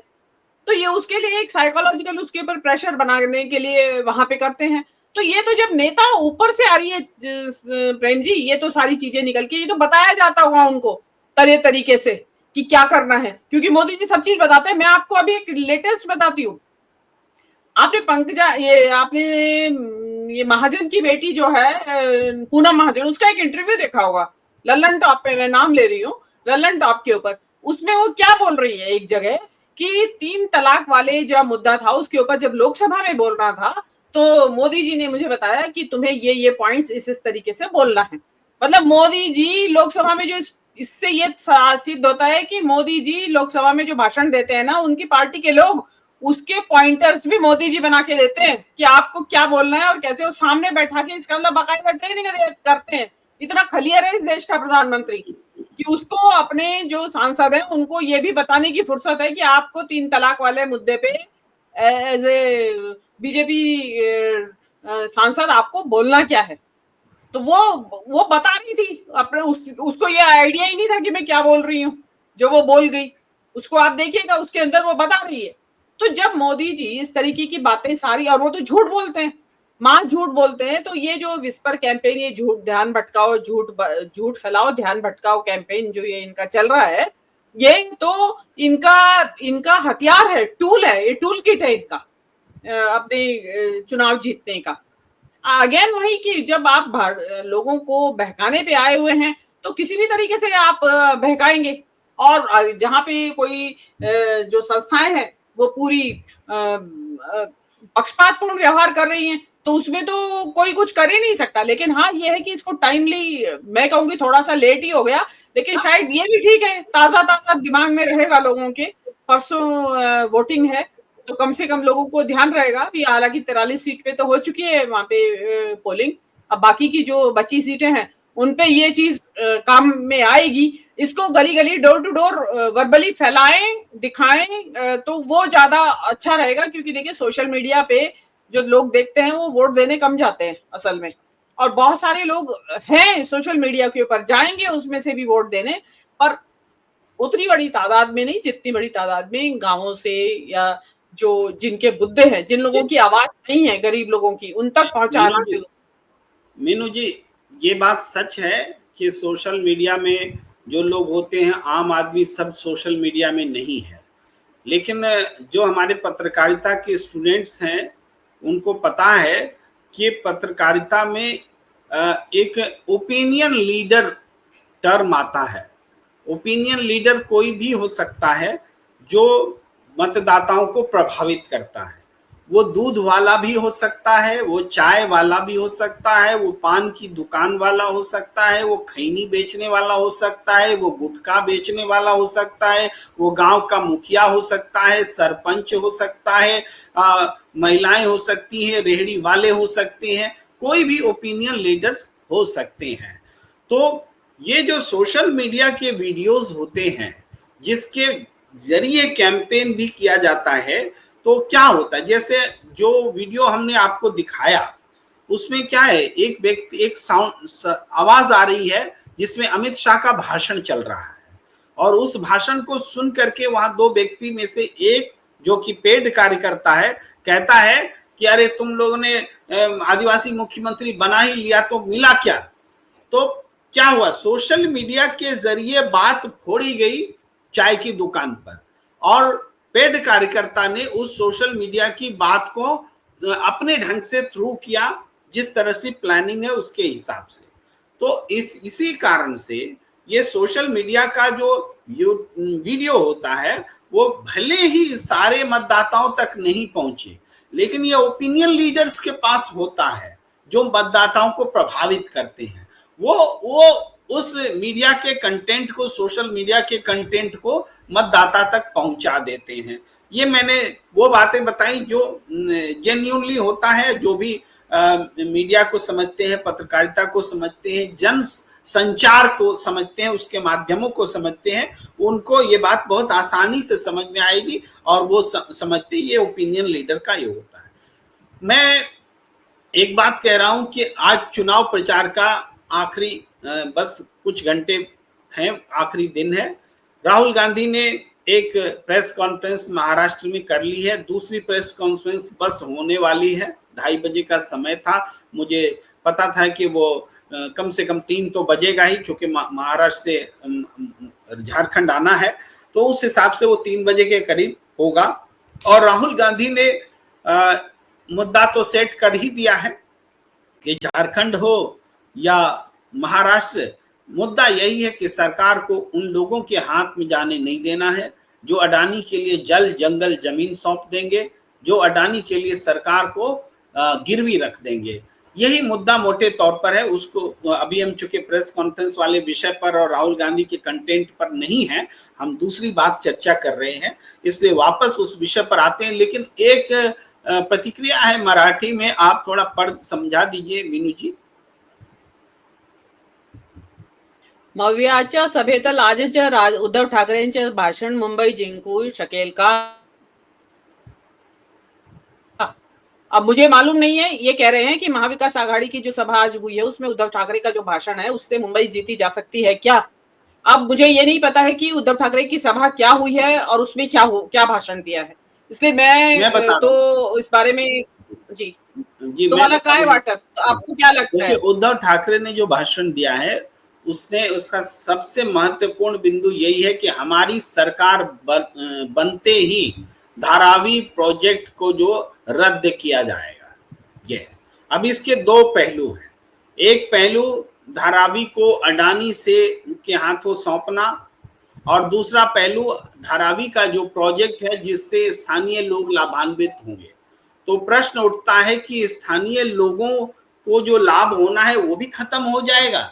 तो ये उसके लिए एक साइकोलॉजिकल उसके ऊपर प्रेशर बनाने के लिए वहां पे करते हैं। तो ये तो जब नेता ऊपर से आ रही है प्रेम जी, ये तो सारी चीजें निकल के, ये तो बताया जाता होगा उनको तरीके से कि क्या करना है, क्योंकि मोदी जी सब चीज बताते हैं। मैं आपको अभी एक लेटेस्ट बताती हूँ। आपने पंकजा, ये महाजन की बेटी जो है पूनम महाजन, उसका एक इंटरव्यू देखा होगा लल्लन टॉप पे, मैं नाम ले रही हूँ, लल्लन टॉप के ऊपर। उसमें वो क्या बोल रही है एक जगह कि 3 तलाक वाले जो मुद्दा था उसके ऊपर जब लोकसभा में बोल रहा था, तो मोदी जी ने मुझे बताया कि तुम्हें ये पॉइंट्स इस तरीके से बोलना है। मतलब मोदी जी लोकसभा में, जो इससे ये सिद्ध होता है कि मोदी जी लोकसभा में जो भाषण देते हैं ना, उनकी पार्टी के लोग उसके पॉइंटर्स भी मोदी जी बना के देते हैं कि आपको क्या बोलना है और कैसे, वो सामने बैठा के इसका मतलब बाकायदा ट्रेनिंग करते हैं। इतना खलियर है इस देश का प्रधानमंत्री कि उसको अपने जो सांसद हैं उनको ये भी बताने की फुर्सत है कि आपको 3 तलाक वाले मुद्दे पे एज ए बीजेपी सांसद आपको बोलना क्या है। तो वो बता रही थी अपने, उसको ये आइडिया ही नहीं था कि मैं क्या बोल रही हूँ, जो वो बोल गई। उसको आप देखिएगा उसके अंदर वो बता रही है। तो जब मोदी जी इस तरीके की बातें सारी, और वो तो झूठ बोलते हैं, मां झूठ बोलते हैं। तो ये जो विस्पर कैंपेन, ये झूठ ध्यान भटकाओ, झूठ फैलाओ ध्यान भटकाओ कैंपेन जो ये इनका चल रहा है, ये तो इनका हथियार है, टूल है, ये टूल किट है इनका अपने चुनाव जीतने का। अगेन वही कि जब आप लोगों को बहकाने पे आए हुए हैं तो किसी भी तरीके से आप बहकाएंगे, और जहां पे कोई जो संस्थाएं हैं वो पूरी पक्षपातपूर्ण व्यवहार कर रही हैं, तो उसमें तो कोई कुछ कर ही नहीं सकता। लेकिन हाँ, ये है कि इसको टाइमली, मैं कहूंगी थोड़ा सा लेट ही हो गया, लेकिन शायद ये भी ठीक है, ताजा ताजा दिमाग में रहेगा लोगों के। परसों वोटिंग है तो कम से कम लोगों को ध्यान रहेगा। अभी हालांकि 43 सीट पे तो हो चुकी है वहां पे पोलिंग, अब बाकी की जो बची सीटें हैं उन पे ये चीज काम में आएगी। इसको गली गली, डोर टू डोर वर्बली फैलाएं, दिखाएं, तो वो ज्यादा अच्छा रहेगा। क्योंकि देखिए सोशल मीडिया पे जो लोग देखते हैं वो वोट देने कम जाते हैं असल में, और बहुत सारे लोग हैं सोशल मीडिया के ऊपर, जाएंगे उसमें से भी वोट देने, पर उतनी बड़ी तादाद में नहीं जितनी बड़ी तादाद में गांवों से, या जो जिनके बुद्धे हैं, जिन लोगों की आवाज नहीं है, गरीब लोगों की, उन तक पहुंचाना। मीनू जी, ये बात सच है कि सोशल मीडिया में जो लोग होते हैं, आम आदमी सब सोशल मीडिया में नहीं है, लेकिन जो हमारे पत्रकारिता के स्टूडेंट्स हैं उनको पता है कि पत्रकारिता में एक ओपिनियन लीडर टर्म आता है। ओपिनियन लीडर कोई भी हो सकता है जो मतदाताओं को प्रभावित करता है। वो दूध वाला भी हो सकता है, वो चाय वाला भी हो सकता है, वो पान की दुकान वाला हो सकता है, वो खैनी बेचने वाला हो सकता है, वो गुटखा बेचने वाला हो सकता है, वो गांव का मुखिया हो सकता है, सरपंच हो सकता है, महिलाएं हो सकती हैं, रेहड़ी वाले हो सकते हैं, कोई भी ओपिनियन लीडर्स हो सकते हैं। तो ये जो सोशल मीडिया के वीडियोस होते हैं जिसके जरिए कैंपेन भी किया जाता है, तो क्या होता है, जैसे जो वीडियो हमने आपको दिखाया उसमें क्या है, एक व्यक्ति, एक साउंड आवाज आ रही है जिसमें अमित शाह का भाषण चल रहा है, और उस भाषण को सुन करके वहां दो व्यक्ति में से एक जो कि पेड कार्यकर्ता है कहता है कि अरे तुम लोगों ने आदिवासी मुख्यमंत्री बना ही लिया तो मिला क्या। तो क्या हुआ, सोशल मीडिया के जरिए बात फोड़ी गई चाय की दुकान पर, और पेड कार्यकर्ता ने उस सोशल मीडिया की बात को अपने ढंग से थ्रू किया, जिस तरह से प्लानिंग है उसके हिसाब से। तो इसी कारण से ये सोशल मीडिया का जो वीडियो होता है वो भले ही सारे मतदाताओं तक नहीं पहुंचे, लेकिन ये ओपिनियन लीडर्स के पास होता है जो मतदाताओं को प्रभावित करते हैं। वो उस मीडिया के कंटेंट को, सोशल मीडिया के कंटेंट को मतदाता तक पहुंचा देते हैं। ये मैंने वो बातें बताई जो जेन्युइनली होता है, जो भी मीडिया को समझते हैं, पत्रकारिता को समझते हैं, जन संचार को समझते हैं, उसके माध्यमों को समझते हैं, उनको ये बात बहुत आसानी से समझ में आएगी और वो समझते हैं ये ओपिनियन लीडर का ये होता है। मैं एक बात कह रहा हूं कि आज चुनाव प्रचार का आखिरी बस कुछ घंटे हैं, आखिरी दिन है। राहुल गांधी ने एक प्रेस कॉन्फ्रेंस महाराष्ट्र में कर ली है, दूसरी प्रेस कॉन्फ्रेंस बस होने वाली है, 2:30 बजे का समय था, मुझे पता था कि वो कम से कम 3 तो बजेगा ही, क्योंकि महाराष्ट्र से झारखंड आना है, तो उस हिसाब से वो 3 बजे के करीब होगा। और राहुल गांधी ने मुद्दा तो सेट कर ही दिया है कि झारखंड हो या महाराष्ट्र, मुद्दा यही है कि सरकार को उन लोगों के हाथ में जाने नहीं देना है जो अडानी के लिए जल जंगल जमीन सौंप देंगे, जो अडानी के लिए सरकार को गिरवी रख देंगे। यही मुद्दा मोटे तौर पर है। उसको अभी हम चूंकि प्रेस कॉन्फ्रेंस वाले विषय पर और राहुल गांधी के कंटेंट पर नहीं है, हम दूसरी बात चर्चा कर रहे हैं, इसलिए वापस उस विषय पर आते हैं। लेकिन एक प्रतिक्रिया है मराठी में, आप थोड़ा पढ़ समझा दीजिए मीनू जी। मवियाच्या सभेतल आजच्या उद्धव ठाकरेंचे भाषण मुंबई जिंकू शकेल का? अब मुझे मालूम नहीं है, ये कह रहे हैं कि महाविकास आघाड़ी की जो सभा आज हुई है उसमें उद्धव ठाकरे का जो भाषण है उससे मुंबई जीती जा सकती है क्या? अब मुझे ये नहीं पता है कि उद्धव ठाकरे की सभा क्या हुई है और उसमें क्या भाषण दिया है, इसलिए मैं तो इस बारे में जी जी तुम्हाला काय वाटत, आपको क्या लगता देखिए, है? उद्धव ठाकरे ने जो भाषण दिया है उसने उसका सबसे महत्वपूर्ण बिंदु यही है कि हमारी सरकार बनते ही धारावी प्रोजेक्ट को जो रद्द किया जाएगा, ये है। अब इसके दो पहलू हैं। एक पहलू धारावी को अडानी से के हाथों सौंपना, और दूसरा पहलू धारावी का जो प्रोजेक्ट है जिससे स्थानीय लोग लाभान्वित होंगे। तो प्रश्न उठता है कि स्थानीय लोगों को जो लाभ होना है वो भी खत्म हो जाएगा।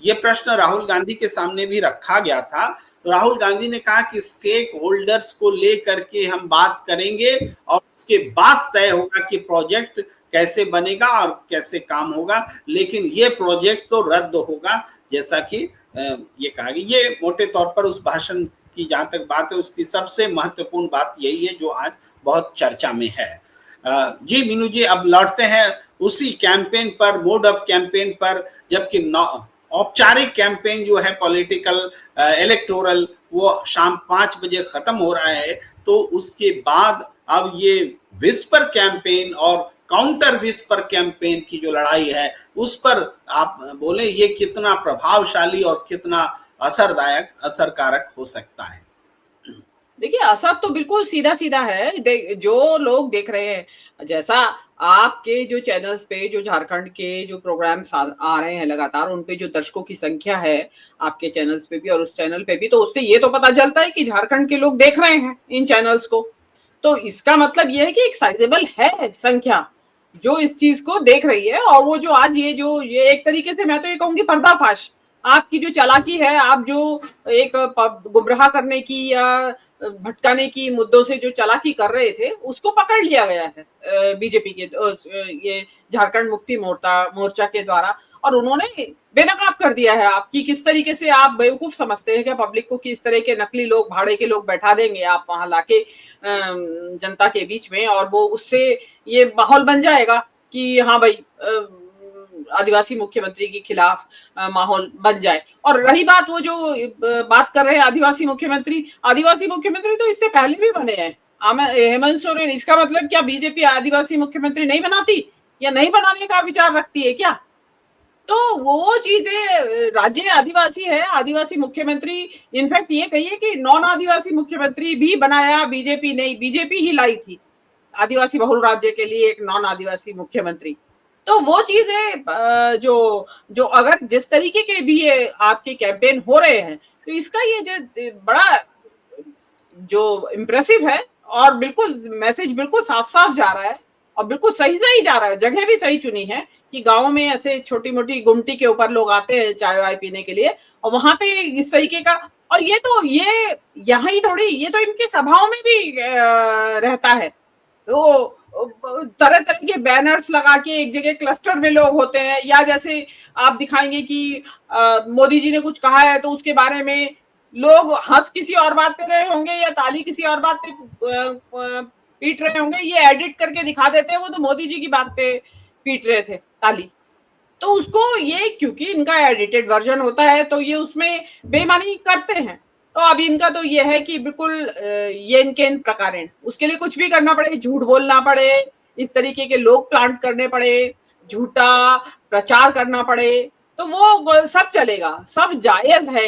ये प्रश्न राहुल गांधी के सामने भी रखा गया था। तो राहुल गांधी ने कहा कि स्टेक होल्डर्स को लेकर के हम बात करेंगे और उसके बाद तय होगा कि प्रोजेक्ट कैसे बनेगा और कैसे काम होगा, लेकिन ये प्रोजेक्ट तो रद्द होगा, जैसा कि ये कहा गया। ये मोटे तौर पर उस भाषण की जहां तक बात है उसकी सबसे महत्वपूर्ण बात यही है जो आज बहुत चर्चा में है। जी मीनू जी, अब लौटते हैं उसी कैंपेन पर, मोड ऑफ कैंपेन पर, जबकि औपचारिक कैंपेन जो है पॉलिटिकल इलेक्टोरल वो शाम 5 बजे खत्म हो रहा है। तो उसके बाद अब ये विस्पर कैंपेन और काउंटर विस्पर कैंपेन की जो लड़ाई है उस पर आप बोले ये कितना प्रभावशाली और कितना असरदायक असरकारक हो सकता है? देखिए, असर तो बिल्कुल सीधा सीधा है। जो लोग देख रहे हैं, जैसा आपके जो चैनल्स पे जो झारखंड के जो प्रोग्राम्स आ रहे हैं लगातार, उन पे जो दर्शकों की संख्या है आपके चैनल्स पे भी और उस चैनल पे भी, तो उससे ये तो पता चलता है कि झारखंड के लोग देख रहे हैं इन चैनल्स को। तो इसका मतलब ये है कि एक साइजेबल है संख्या जो इस चीज को देख रही है। और वो जो आज ये एक तरीके से मैं तो ये कहूंगी पर्दाफाश, आपकी जो चालाकी है, आप जो एक गुमराह करने की या भटकाने की मुद्दों से जो चालाकी कर रहे थे उसको पकड़ लिया गया है बीजेपी के ये झारखंड मुक्ति मोर्चा के द्वारा, और उन्होंने बेनकाब कर दिया है आपकी। किस तरीके से आप बेवकूफ समझते हैं क्या पब्लिक को कि इस तरह के नकली लोग, भाड़े के लोग बैठा देंगे आप वहां लाके जनता के बीच में, और वो उससे ये माहौल बन जाएगा कि हाँ भाई आदिवासी मुख्यमंत्री के खिलाफ माहौल बन जाए। और रही बात वो जो बात कर रहे हैं आदिवासी मुख्यमंत्री तो इससे पहले भी बने हैं हेमंत सोरेन। इसका मतलब क्या बीजेपी आदिवासी मुख्यमंत्री नहीं बनाती या नहीं बनाने का विचार रखती है क्या? तो वो चीजें, राज्य आदिवासी है, आदिवासी मुख्यमंत्री, इनफैक्ट ये कहिए कि नॉन आदिवासी मुख्यमंत्री भी बनाया बीजेपी नहीं, बीजेपी ही लाई थी आदिवासी बहुल राज्य के लिए एक नॉन आदिवासी मुख्यमंत्री। तो वो चीजें जो अगर जिस तरीके के भी ये आपके कैंपेन हो रहे हैं, तो इसका ये जो बड़ा जो इम्प्रेसिव है और बिल्कुल मैसेज बिल्कुल साफ साफ जा रहा है और बिल्कुल सही सही जा रहा है। जगह भी सही चुनी है कि गाँव में ऐसे छोटी मोटी गुमटी के ऊपर लोग आते हैं चाय वाय पीने के लिए, और वहां पे इस तरीके का, और ये यहाँ ही थोड़ी, ये तो इनके सभाओं में भी रहता है। तो तरह तरह के बैनर्स लगा के एक जगह क्लस्टर में लोग होते हैं, या जैसे आप दिखाएंगे कि मोदी जी ने कुछ कहा है तो उसके बारे में लोग हंस किसी और बात पे रहे होंगे या ताली किसी और बात पे पीट रहे होंगे, ये एडिट करके दिखा देते हैं वो तो मोदी जी की बात पे पीट रहे थे ताली। तो उसको ये, क्योंकि इनका एडिटेड वर्जन होता है तो ये उसमें बेईमानी करते हैं। तो अभी इनका तो ये है कि बिल्कुल ये इनके इन प्रकार हैं, उसके लिए कुछ भी करना पड़े, झूठ बोलना पड़े, इस तरीके के लोग प्लांट करने पड़े, झूठा प्रचार करना पड़े, तो वो सब चलेगा, सब जायज है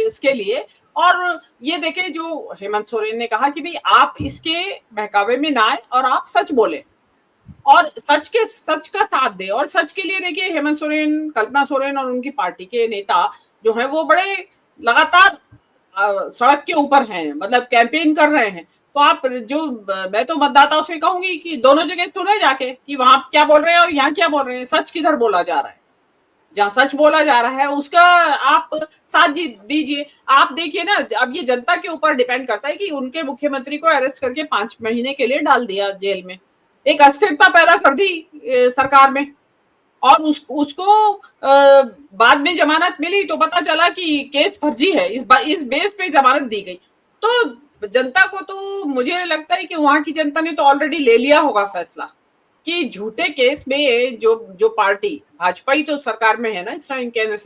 इसके लिए। और ये देखें जो हेमंत सोरेन ने कहा कि भाई आप इसके बहकावे में ना आए और आप सच बोले और सच का साथ दे। और सच के लिए देखिए हेमंत सोरेन, कल्पना सोरेन और उनकी पार्टी के नेता जो है वो बड़े लगातार सड़क के ऊपर हैं, मतलब कैंपेन कर रहे हैं। तो आप मैं तो मतदाताओं से कहूंगी कि दोनों जगह सुने जाके कि वहां क्या बोल रहे हैं और यहाँ क्या बोल रहे हैं, सच किधर बोला जा रहा है। जहाँ सच बोला जा रहा है उसका आप साथ दीजिए। आप देखिए ना, अब ये जनता के ऊपर डिपेंड करता है कि उनके मुख्यमंत्री को अरेस्ट करके 5 महीने के लिए डाल दिया जेल में, एक अस्थिरता पैदा कर दी सरकार में, और उसको बाद में जमानत मिली तो पता चला कि केस फर्जी है, इस बेस पे जमानत दी गई। तो जनता को तो मुझे लगता है कि वहां की जनता ने तो ऑलरेडी ले लिया होगा फैसला कि झूठे केस में जो पार्टी भाजपा ही तो सरकार में है ना इस टाइम, केंद्र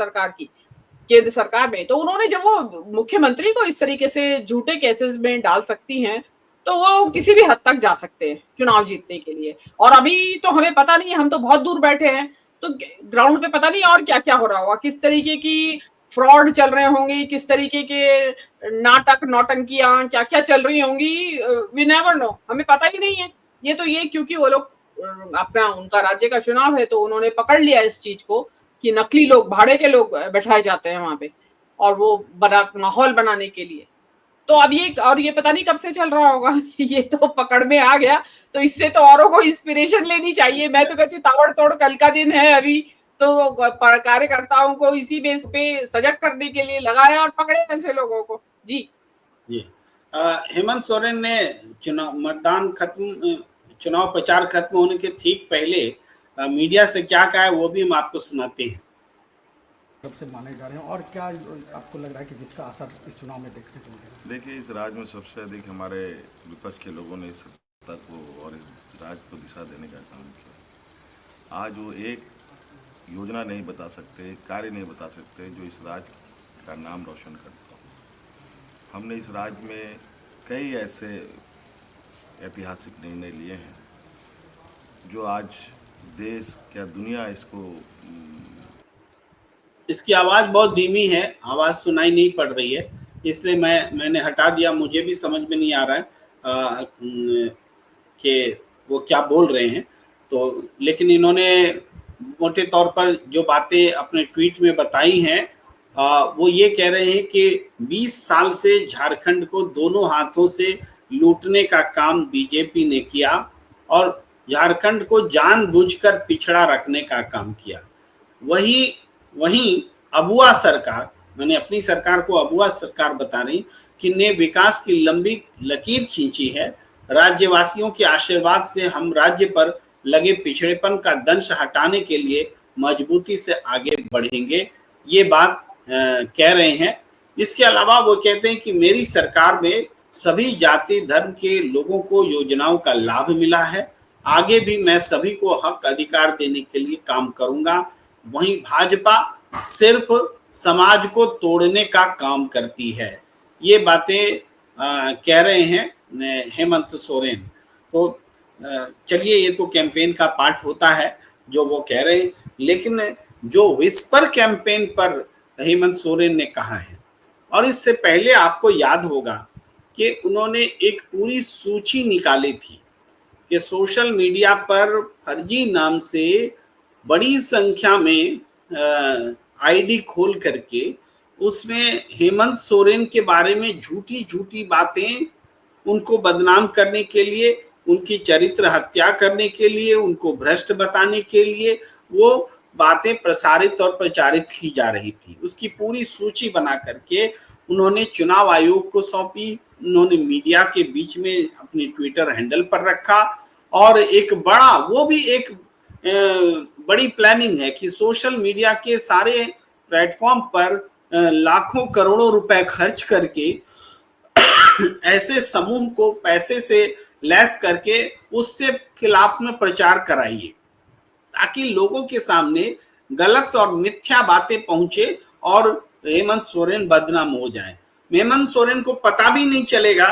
सरकार में, तो उन्होंने जब वो मुख्यमंत्री को इस तरीके से झूठे केसेस में डाल सकती हैं तो वो किसी भी हद तक जा सकते हैं चुनाव जीतने के लिए। और अभी तो हमें पता नहीं, हम तो बहुत दूर बैठे हैं, तो ग्राउंड पे पता नहीं और क्या क्या हो रहा होगा, किस तरीके की फ्रॉड चल रहे होंगे, किस तरीके के नाटक नौटंकियां क्या क्या चल रही होंगी, वी नेवर नो, हमें पता ही नहीं है। ये तो ये क्योंकि वो लोग अपना उनका राज्य का चुनाव है तो उन्होंने पकड़ लिया इस चीज को कि नकली लोग, भाड़े के लोग बैठाए जाते हैं वहां पे, और वो बना माहौल बनाने के लिए। तो अब ये पता नहीं कब से चल रहा होगा ये तो पकड़ में आ गया, तो इससे तो औरों को इंस्पिरेशन लेनी चाहिए। मैं तो कहती हूँ ताबड़तोड़ कल का दिन है अभी, तो कार्यकर्ताओं को इसी बेस पे सजग करने के लिए लगाए और पकड़े ऐसे लोगों को। जी हेमंत सोरेन ने चुनाव प्रचार खत्म होने के ठीक पहले मीडिया से क्या कहा है वो भी हम आपको सुनाते हैं। कब से माने जा रहे हैं और क्या आपको लग रहा है कि जिसका असर इस चुनाव में देखने को मिलेगा? देखिए, इस राज्य में सबसे अधिक हमारे विपक्ष के लोगों ने इस सत्ता को और इस राज्य को दिशा देने का काम किया। आज वो एक योजना नहीं बता सकते, एक कार्य नहीं बता सकते जो इस राज्य का नाम रोशन करता हो। हमने इस राज्य में कई ऐसे ऐतिहासिक निर्णय लिए हैं जो आज देश क्या दुनिया इसकी आवाज बहुत धीमी है, आवाज सुनाई नहीं पड़ रही है, इसलिए मैंने हटा दिया। मुझे भी समझ में नहीं आ रहा है कि वो क्या बोल रहे हैं। तो लेकिन इन्होंने मोटे तौर पर जो बातें अपने ट्वीट में बताई हैं वो ये कह रहे हैं कि 20 साल से झारखंड को दोनों हाथों से लूटने का काम बीजेपी ने किया और झारखंड को जानबूझकर पिछड़ा रखने का काम किया। वहीं अबुआ सरकार, मैंने अपनी सरकार को अबुआ सरकार बता रही कि ने विकास की लंबी लकीर खींची है। राज्यवासियोों के आशीर्वाद से हम राज्य पर लगे पिछड़ेपन का दंश हटाने के लिए मजबूती से आगे बढ़ेंगे, ये बात कह रहे हैं। इसके अलावा वो कहते हैं कि मेरी सरकार में सभी जाति धर्म के लोगों को योजनाओं का लाभ मिला है, आगे भी मैं सभी को हक अधिकार देने के लिए काम करूंगा। वहीं भाजपा सिर्फ समाज को तोड़ने का काम करती है, ये बातें कह रहे हैं हेमंत सोरेन। तो चलिए, ये तो कैंपेन का पार्ट होता है जो वो कह रहे हैं, लेकिन जो विस्पर कैंपेन पर हेमंत सोरेन ने कहा है, और इससे पहले आपको याद होगा कि उन्होंने एक पूरी सूची निकाली थी कि सोशल मीडिया पर फर्जी नाम से बड़ी संख्या में आईडी खोल करके उसमें हेमंत सोरेन के बारे में झूठी बातें, उनको बदनाम करने के लिए, उनकी चरित्र हत्या करने के लिए, उनको भ्रष्ट बताने के लिए वो बातें प्रसारित और प्रचारित की जा रही थी। उसकी पूरी सूची बना करके उन्होंने चुनाव आयोग को सौंपी, उन्होंने मीडिया के बीच में अपने ट्विटर हैंडल पर रखा, और एक बड़ा, वो भी एक बड़ी प्लानिंग है कि सोशल मीडिया के सारे प्लेटफॉर्म पर लाखों करोड़ों रुपए खर्च करके ऐसे समूह को पैसे से लैस करके उससे खिलाफ में प्रचार कराइए ताकि लोगों के सामने गलत और मिथ्या बातें पहुंचे और हेमंत सोरेन बदनाम हो जाए। हेमंत सोरेन को पता भी नहीं चलेगा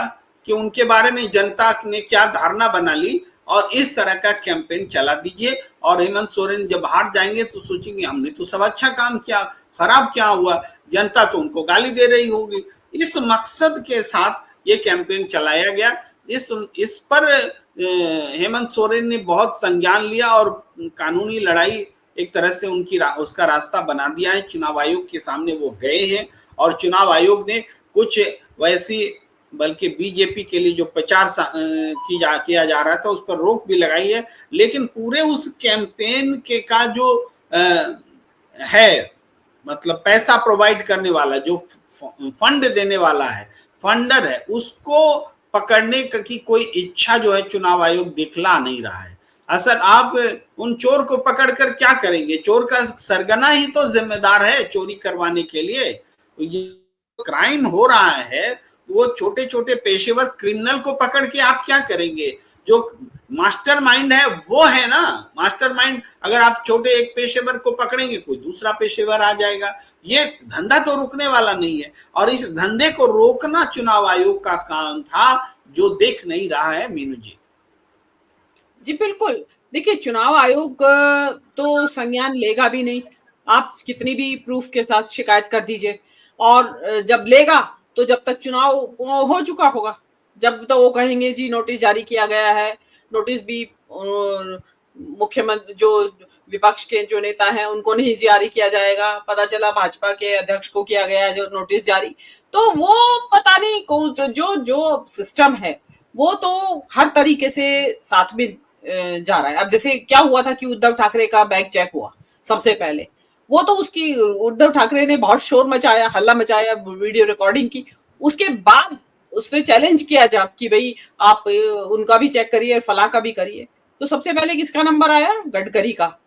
कि उनके बारे में जनता ने क्या धारणा बना ली, और इस तरह का कैंपेन चला दीजिए और हेमंत सोरेन जब हार जाएंगे तो सोचेंगे हमने तो सब अच्छा काम किया, खराब क्या हुआ, जनता तो उनको गाली दे रही होगी। इस मकसद के साथ ये कैंपेन चलाया गया। इस पर हेमंत सोरेन ने बहुत संज्ञान लिया और कानूनी लड़ाई एक तरह से उसका रास्ता बना दिया है। चुनाव आयोग के सामने वो गए हैं और चुनाव आयोग ने कुछ वैसी, बल्कि बीजेपी के लिए जो प्रचार किया जा रहा था उस पर रोक भी लगाई है, लेकिन पूरे उस कैंपेन के का जो है, मतलब पैसा प्रोवाइड करने वाला, जो फंड देने वाला है, फंडर है, उसको पकड़ने की कोई इच्छा जो है चुनाव आयोग दिखला नहीं रहा है। असल आप उन चोर को पकड़कर क्या करेंगे? चोर का सरगना ही तो जिम्मेदार है चोरी करवाने के लिए। तो ये क्राइम हो रहा है, वो छोटे छोटे पेशेवर क्रिमिनल को पकड़ के आप क्या करेंगे? जो मास्टरमाइंड है वो है ना मास्टरमाइंड। अगर आप छोटे एक पेशेवर को पकड़ेंगे, कोई दूसरा पेशेवर आ जाएगा। ये धंधा तो रुकने वाला नहीं है, और इस धंधे को रोकना चुनाव आयोग का काम था। जो देख नहीं रहा है मीनू जी। जी बिल्कुल, देखिए चुनाव आयोग तो संज्ञान लेगा भी नहीं, आप कितनी भी प्रूफ के साथ शिकायत कर दीजिए, और जब लेगा तो जब तक चुनाव हो चुका होगा, जब तो वो कहेंगे जी नोटिस जारी किया गया है, नोटिस भी मुख्यमंत्री जो विपक्ष के जो नेता हैं उनको नहीं जारी किया जाएगा, पता चला भाजपा के अध्यक्ष को किया गया है जो नोटिस जारी, तो वो पता नहीं जो जो सिस्टम है वो तो हर तरीके से साथ में जा रहा है। अब जैसे क्या हुआ था कि उद्धव ठाकरे का बैग चेक हुआ सबसे पहले, वो तो उसकी उद्धव ठाकरे ने बहुत शोर मचाया, हल्ला मचाया, वीडियो रिकॉर्डिंग की, उसके बाद उसने चैलेंज किया जब कि भाई आप उनका भी चेक करिए, फला का भी करिए, तो सबसे पहले किसका नंबर आया? गडकरी का।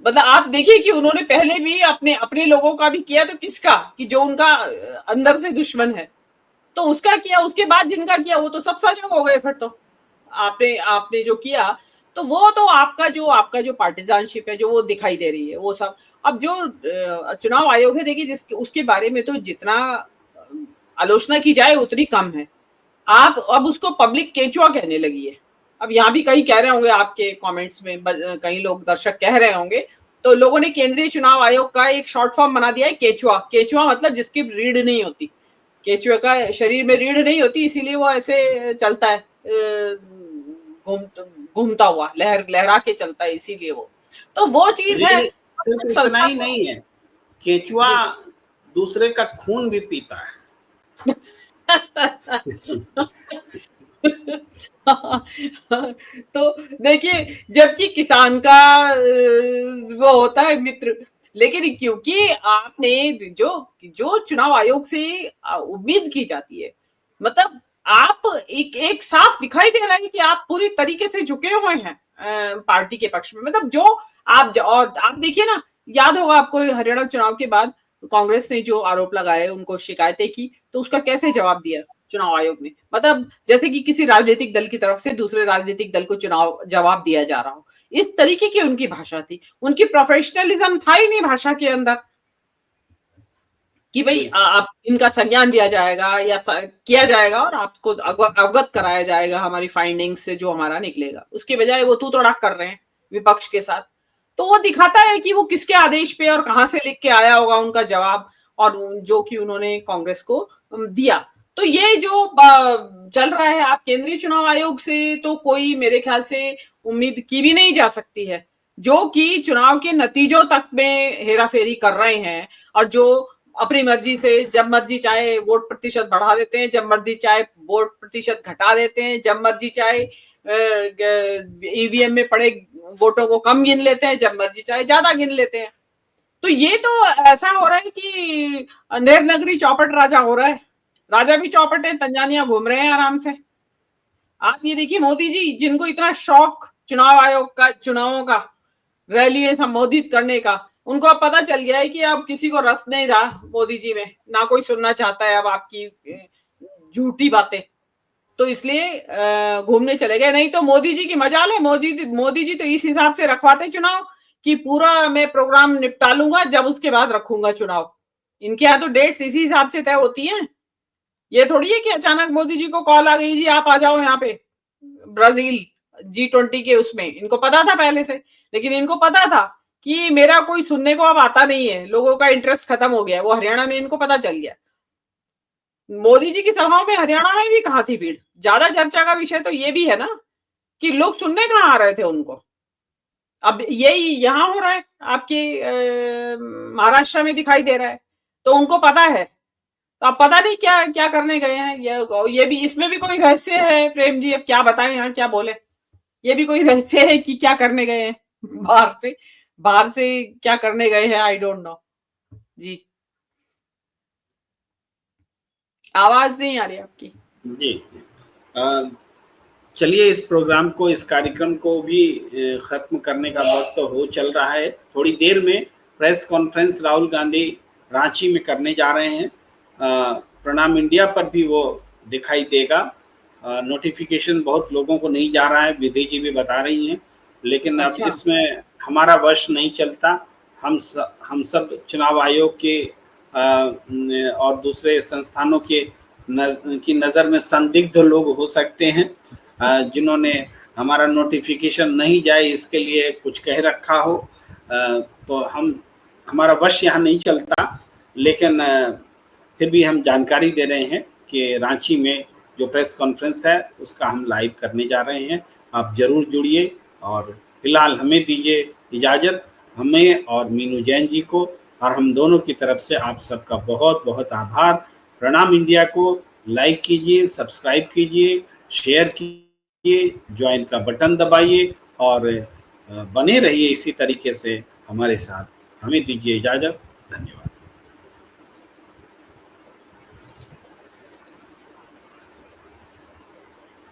मतलब आप देखिए कि उन्होंने पहले भी अपने लोगों का भी किया, तो किसका कि जो उनका अंदर से दुश्मन है, तो उसका किया, उसके बाद जिनका किया वो तो सब सजग हो गए। फिर तो आपने जो किया तो वो तो आपका जो पार्टिजानशिप है जो वो दिखाई दे रही है वो सब। अब जो चुनाव आयोग है देखिए जिसके उसके बारे में तो जितना आलोचना की जाए उतनी कम है। आप अब उसको पब्लिक केचुआ कहने लगी है। अब यहाँ भी कई कह रहे होंगे, आपके कमेंट्स में कई लोग दर्शक कह रहे होंगे, तो लोगों ने केंद्रीय चुनाव आयोग का एक शॉर्ट फॉर्म बना दिया है केचुआ। केचुआ मतलब जिसकी रीढ़ नहीं होती, केचुए का शरीर में रीढ़ नहीं होती, इसीलिए वो ऐसे चलता है, घूमता हुआ, लहरा के चलता है, इसीलिए वो, तो वो चीज है। सिर्फ इतना ही नहीं है, केचुआ दूसरे का खून भी पीता है। तो देखिए, जबकि किसान का वो होता है मित्र, लेकिन क्योंकि आपने जो चुनाव आयोग से उम्मीद की जाती है, मतलब आप एक साफ दिखाई दे रहा है कि आप पूरी तरीके से झुके हुए हैं पार्टी के पक्ष में। मतलब जो और आप देखिए ना, याद होगा आपको हरियाणा चुनाव के बाद कांग्रेस ने जो आरोप लगाए, उनको शिकायतें की, तो उसका कैसे जवाब दिया चुनाव आयोग ने। मतलब जैसे कि किसी राजनीतिक दल की तरफ से दूसरे राजनीतिक दल को जवाब दिया जा रहा हो, इस तरीके की उनकी भाषा थी। उनकी प्रोफेशनलिज्म था ही नहीं भाषा के अंदर कि भाई आप इनका संज्ञान दिया जाएगा या किया जाएगा और आपको अवगत कराया जाएगा हमारी फाइंडिंग्स से जो हमारा निकलेगा। उसके बजाय वो तू तड़ाक कर रहे हैं विपक्ष के साथ। तो वो दिखाता है कि वो किसके आदेश पे और कहां से लिख के आया होगा उनका जवाब, और जो कि उन्होंने कांग्रेस को दिया। तो ये जो चल रहा है, आप केंद्रीय चुनाव आयोग से तो कोई मेरे ख्याल से उम्मीद की भी नहीं जा सकती है, जो कि चुनाव के नतीजों तक में हेराफेरी कर रहे हैं, और जो अपनी मर्जी से जब मर्जी चाहे वोट प्रतिशत बढ़ा देते हैं, जब मर्जी चाहे वोट प्रतिशत घटा देते हैं, जब मर्जी चाहे ईवीएम में पड़े वोटों को कम गिन लेते हैं, जब मर्जी चाहे ज्यादा गिन लेते हैं। तो ये तो ऐसा हो रहा है कि अंधेर नगरी चौपट राजा हो रहा है। राजा भी चौपट है, तंजानिया घूम रहे हैं आराम से। आप ये देखिए, मोदी जी जिनको इतना शौक चुनाव आयोग का, चुनावों का, रैली संबोधित करने का, उनको अब पता चल गया है कि अब किसी को रस नहीं रहा मोदी जी में, ना कोई सुनना चाहता है अब आपकी झूठी बातें, तो इसलिए घूमने चले गए। नहीं तो मोदी जी की मजाल है, मोदी जी तो इस हिसाब से रखवाते चुनाव कि पूरा मैं प्रोग्राम निपटा लूंगा, जब उसके बाद रखूंगा चुनाव। इनके यहाँ तो डेट्स इसी हिसाब से तय होती हैं। ये थोड़ी है कि अचानक मोदी जी को कॉल आ गई, जी आप आ जाओ यहाँ पे ब्राजील G20 के उसमें। इनको पता था पहले से, लेकिन इनको पता था कि मेरा कोई सुनने को अब आता नहीं है, लोगों का इंटरेस्ट खत्म हो गया। वो हरियाणा में इनको पता चल गया। मोदी जी की सभाओं में हरियाणा में भी कहाँ थी भीड़। ज्यादा चर्चा का विषय तो ये भी है ना कि लोग सुनने कहाँ आ रहे थे उनको। अब यही यहाँ हो रहा है, आपके महाराष्ट्र में दिखाई दे रहा है, तो उनको पता है। तो अब पता नहीं क्या क्या करने गए हैं। ये भी, इसमें भी कोई रहस्य है प्रेम जी, अब क्या बताएं यहाँ क्या बोले। ये भी कोई रहस्य है कि क्या करने गए हैं, बाहर से क्या करने गए हैं, आई डोंट नो जी। आवाज नहीं आ रही आपकी जी। चलिए इस प्रोग्राम को, इस कार्यक्रम को भी खत्म करने का वक्त तो हो चल रहा है। थोड़ी देर में प्रेस कॉन्फ्रेंस राहुल गांधी रांची में करने जा रहे हैं। प्रणाम इंडिया पर भी वो दिखाई देगा। नोटिफिकेशन बहुत लोगों को नहीं जा रहा है, विधि जी भी बता रही हैं, लेकिन अब इसमें हमारा वश नहीं चलता। हम सब चुनाव आयोग के और दूसरे संस्थानों के की नज़र में संदिग्ध लोग हो सकते हैं, जिन्होंने हमारा नोटिफिकेशन नहीं जाए इसके लिए कुछ कह रखा हो, तो हमारा वश यहाँ नहीं चलता, लेकिन फिर भी हम जानकारी दे रहे हैं कि रांची में जो प्रेस कॉन्फ्रेंस है उसका हम लाइव करने जा रहे हैं। आप जरूर जुड़िए और फिलहाल हमें दीजिए इजाज़त, हमें और मीनू जैन जी को, और हम दोनों की तरफ से आप सबका बहुत बहुत आभार। प्रणाम इंडिया को लाइक कीजिए, सब्सक्राइब कीजिए, शेयर कीजिए, ज्वाइन का बटन दबाइए और बने रहिए इसी तरीके से हमारे साथ। हमें दीजिए इजाज़त।